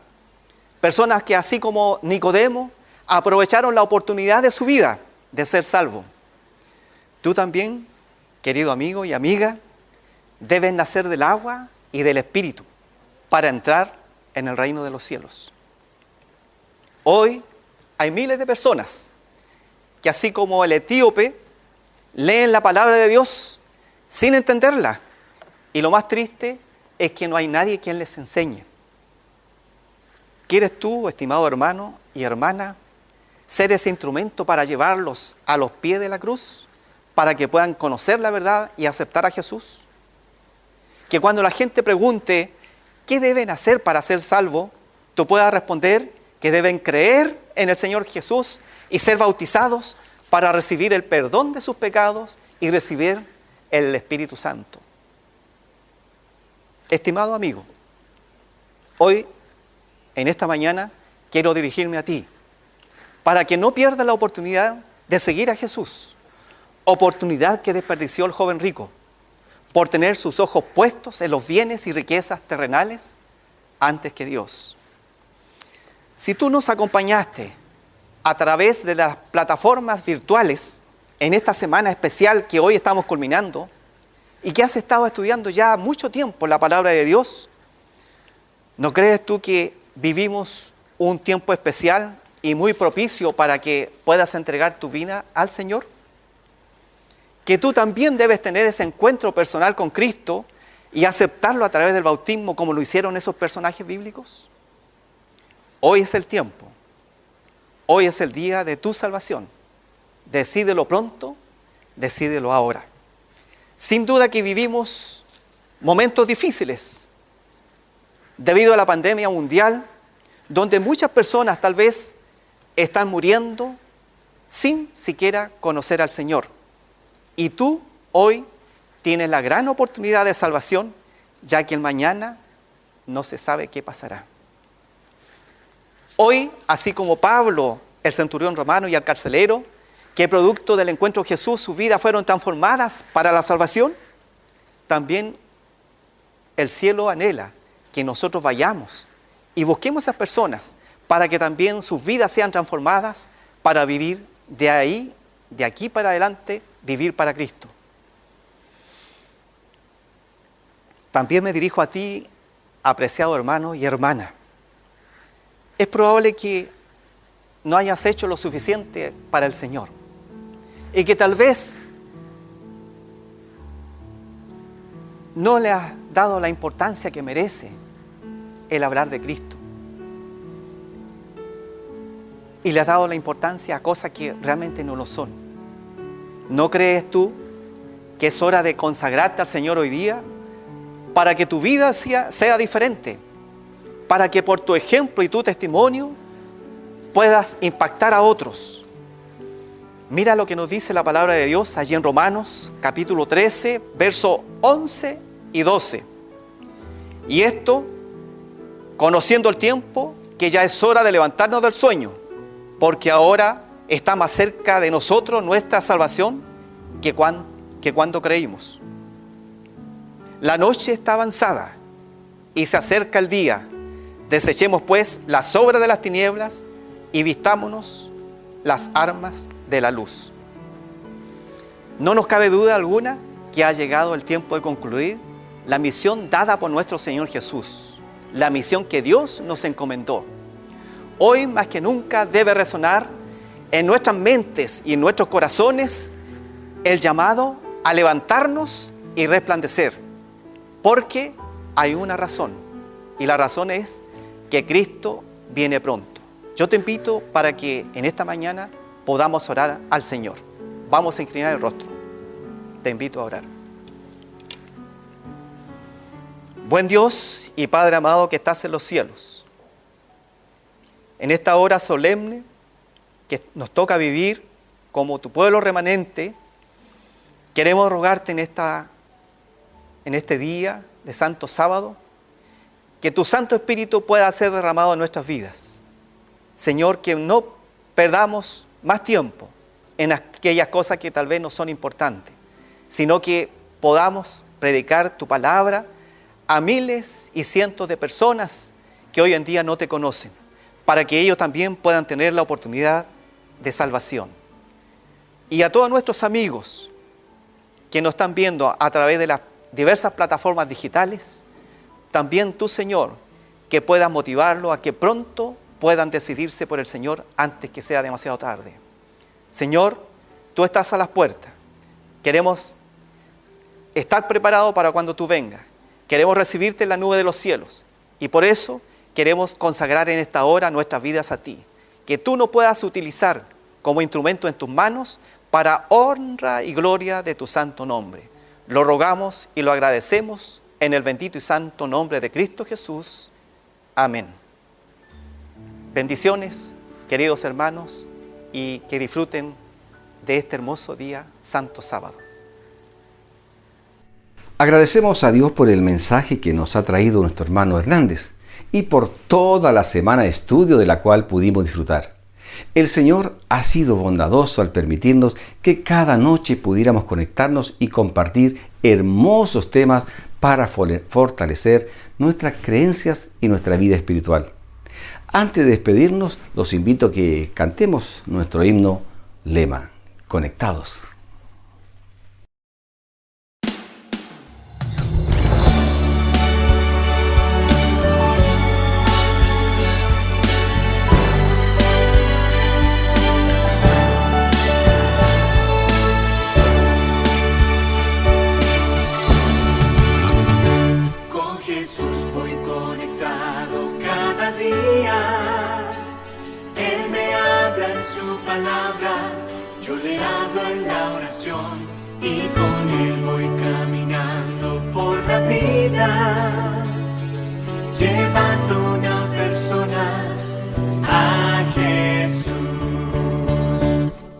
Personas que, así como Nicodemo, aprovecharon la oportunidad de su vida de ser salvo. Tú también, querido amigo y amiga, debes nacer del agua y del Espíritu para entrar en el reino de los cielos. Hoy hay miles de personas que, así como el etíope, leen la palabra de Dios sin entenderla. Y lo más triste es que no hay nadie quien les enseñe. ¿Quieres tú, estimado hermano y hermana, ser ese instrumento para llevarlos a los pies de la cruz, para que puedan conocer la verdad y aceptar a Jesús? Que cuando la gente pregunte ¿qué deben hacer para ser salvo?, tú puedas responder que deben creer en el Señor Jesús y ser bautizados para recibir el perdón de sus pecados y recibir el Espíritu Santo. Estimado amigo, hoy, en esta mañana, quiero dirigirme a ti para que no pierdas la oportunidad de seguir a Jesús, oportunidad que desperdició el joven rico por tener sus ojos puestos en los bienes y riquezas terrenales antes que Dios. Si tú nos acompañaste a través de las plataformas virtuales en esta semana especial que hoy estamos culminando y que has estado estudiando ya mucho tiempo la palabra de Dios, ¿no crees tú que vivimos un tiempo especial y muy propicio para que puedas entregar tu vida al Señor? Que tú también debes tener ese encuentro personal con Cristo y aceptarlo a través del bautismo como lo hicieron esos personajes bíblicos. Hoy es el tiempo. Hoy es el día de tu salvación. Decídelo pronto, decídelo ahora. Sin duda que vivimos momentos difíciles debido a la pandemia mundial, donde muchas personas tal vez están muriendo sin siquiera conocer al Señor. Y tú hoy tienes la gran oportunidad de salvación, ya que el mañana no se sabe qué pasará. Hoy, así como Pablo, el centurión romano y el carcelero, que producto del encuentro con Jesús, sus vidas fueron transformadas para la salvación, también el cielo anhela que nosotros vayamos y busquemos a esas personas para que también sus vidas sean transformadas para vivir de aquí para adelante, vivir para Cristo. También me dirijo a ti, apreciado hermano y hermana. Es probable que no hayas hecho lo suficiente para el Señor y que tal vez no le has dado la importancia que merece el hablar de Cristo. Y le has dado la importancia a cosas que realmente no lo son. ¿No crees tú que es hora de consagrarte al Señor hoy día para que tu vida sea diferente? Para que por tu ejemplo y tu testimonio puedas impactar a otros. Mira lo que nos dice la palabra de Dios allí en Romanos capítulo 13, versos 11 y 12. Y esto, conociendo el tiempo, que ya es hora de levantarnos del sueño, porque ahora está más cerca de nosotros nuestra salvación que cuando creímos. La noche está avanzada y se acerca el día. Desechemos pues las obras de las tinieblas y vistámonos las armas de la luz. No nos cabe duda alguna que ha llegado el tiempo de concluir la misión dada por nuestro Señor Jesús, la misión que Dios nos encomendó. Hoy más que nunca debe resonar en nuestras mentes y en nuestros corazones el llamado a levantarnos y resplandecer, porque hay una razón, y la razón es que Cristo viene pronto. Yo te invito para que en esta mañana podamos orar al Señor. Vamos a inclinar el rostro. Te invito a orar. Buen Dios y Padre amado que estás en los cielos, en esta hora solemne que nos toca vivir como tu pueblo remanente, queremos rogarte en este día de Santo Sábado, que tu Santo Espíritu pueda ser derramado en nuestras vidas. Señor, que no perdamos más tiempo en aquellas cosas que tal vez no son importantes, sino que podamos predicar tu palabra a miles y cientos de personas que hoy en día no te conocen, para que ellos también puedan tener la oportunidad de salvación. Y a todos nuestros amigos que nos están viendo a través de las diversas plataformas digitales, también tú, Señor, que puedas motivarlo a que pronto puedan decidirse por el Señor antes que sea demasiado tarde. Señor, tú estás a las puertas. Queremos estar preparados para cuando tú vengas. Queremos recibirte en la nube de los cielos. Y por eso queremos consagrar en esta hora nuestras vidas a ti. Que tú nos puedas utilizar como instrumento en tus manos para honra y gloria de tu santo nombre. Lo rogamos y lo agradecemos en el bendito y santo nombre de Cristo Jesús. Amén. Bendiciones, queridos hermanos, y que disfruten de este hermoso día, Santo Sábado. Agradecemos a Dios por el mensaje que nos ha traído nuestro hermano Hernández y por toda la semana de estudio de la cual pudimos disfrutar. El Señor ha sido bondadoso al permitirnos que cada noche pudiéramos conectarnos y compartir hermosos temas para fortalecer nuestras creencias y nuestra vida espiritual. Antes de despedirnos, los invito a que cantemos nuestro himno lema, Conectados. Con Jesús voy conectado cada día. Él me habla en su palabra, yo le hablo en la oración y con Él voy caminando por la vida, llevando una persona a Jesús.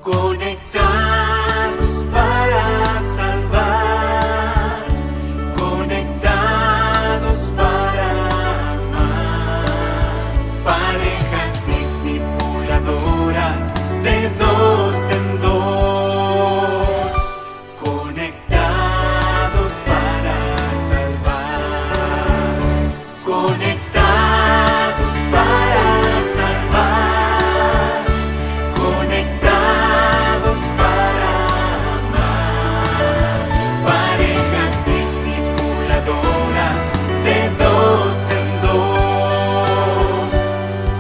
Conectados para salvar, conectados para amar, parejas discipuladoras de dos en dos, conectados para salvar, conectados para salvar, conectados para amar, parejas discipuladoras de dos en dos,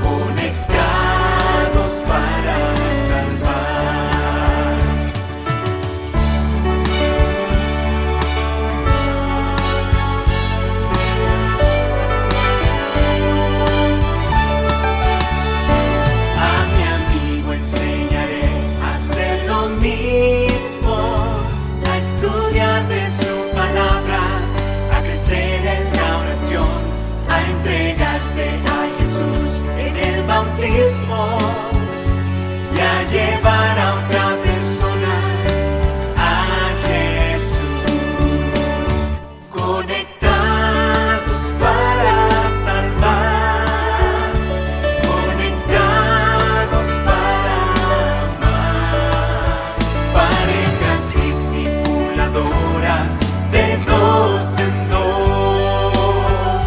conectados para salvar. A mi amigo enseñaré a hacer lo mismo, a estudiar de su palabra, a crecer en la oración, a entregarse a Jesús en el bautismo y a llevar a otra persona a Jesús. Conectados para salvar, conectados para amar, parejas discipuladoras de dos en dos,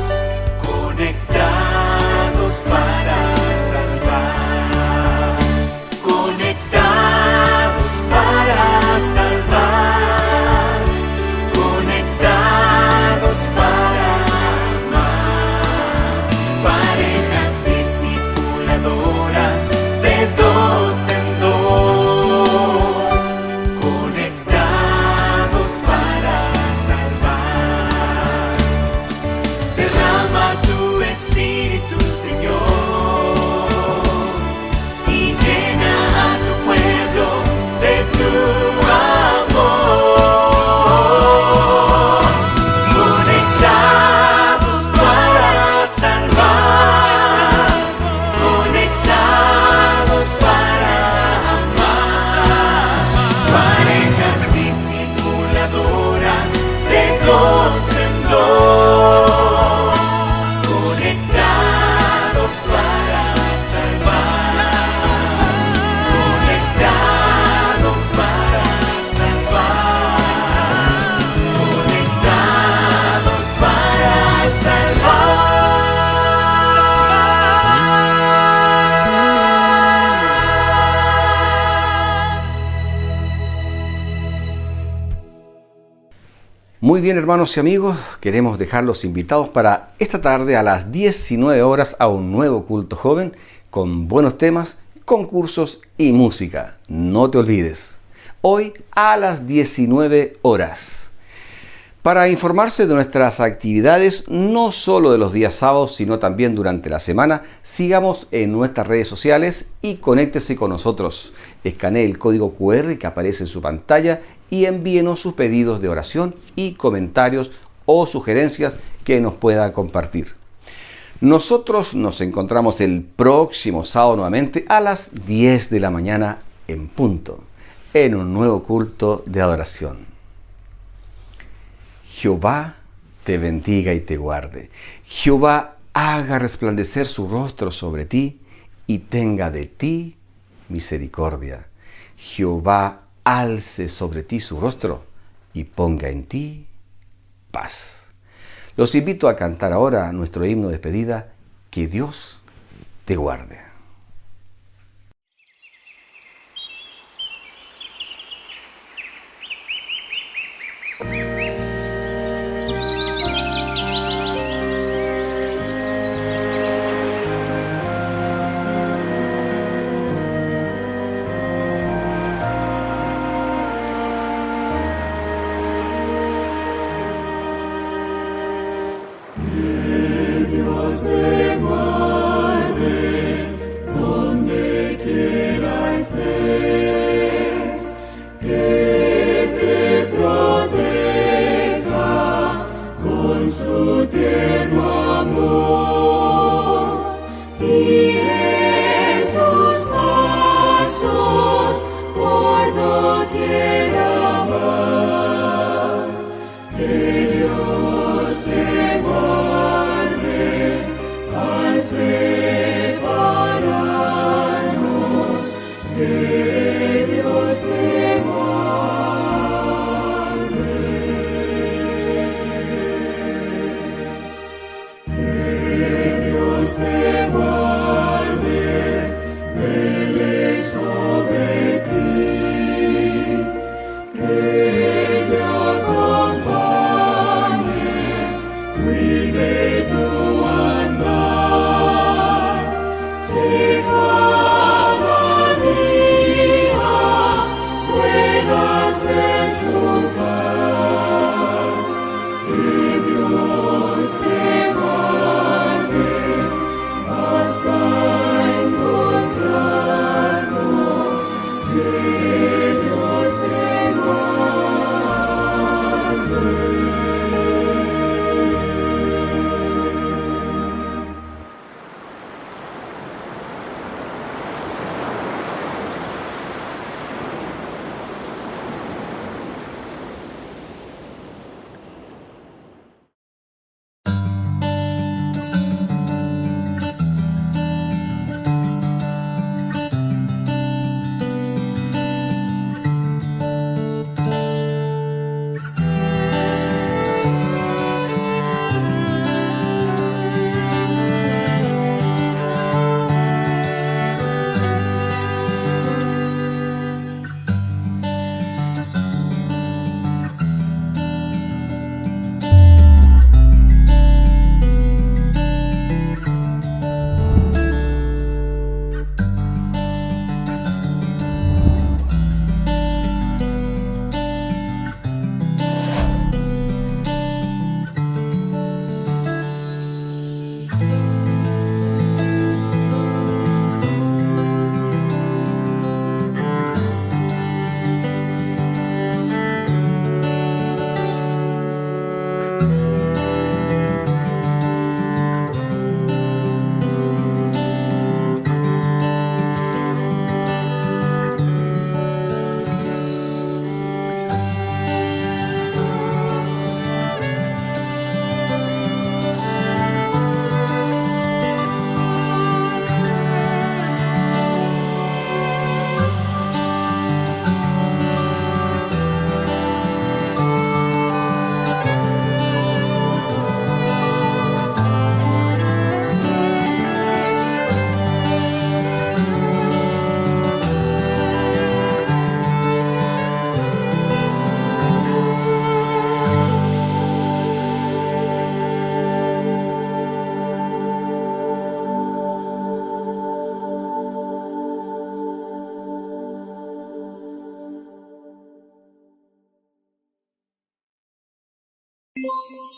conectados para salvar, conectados para salvar, conectados para amar, parejas discipuladoras de dos en dos, conectados para salvar. Derrama tu Espíritu, Señor, y llena a tu pueblo de tu amor. Conectados para salvar, conectados para amar, parejas discipuladoras de dos en dos, conectados para salvar, conectados para salvar, conectados para salvar. Muy bien, hermanos y amigos, queremos dejarlos invitados para esta tarde a las 19 horas a un nuevo culto joven con buenos temas, concursos y música. No te olvides, hoy a las 19 horas. Para informarse de nuestras actividades, no solo de los días sábados, sino también durante la semana, sigamos en nuestras redes sociales y conéctese con nosotros. Escanee el código QR que aparece en su pantalla y envíenos sus pedidos de oración y comentarios o sugerencias que nos pueda compartir. Nosotros nos encontramos el próximo sábado nuevamente a las 10 de la mañana en punto, en un nuevo culto de adoración. Jehová te bendiga y te guarde. Jehová haga resplandecer su rostro sobre ti y tenga de ti misericordia. Jehová alce sobre ti su rostro y ponga en ti paz. Los invito a cantar ahora nuestro himno de despedida, Que Dios te guarde. Thank you.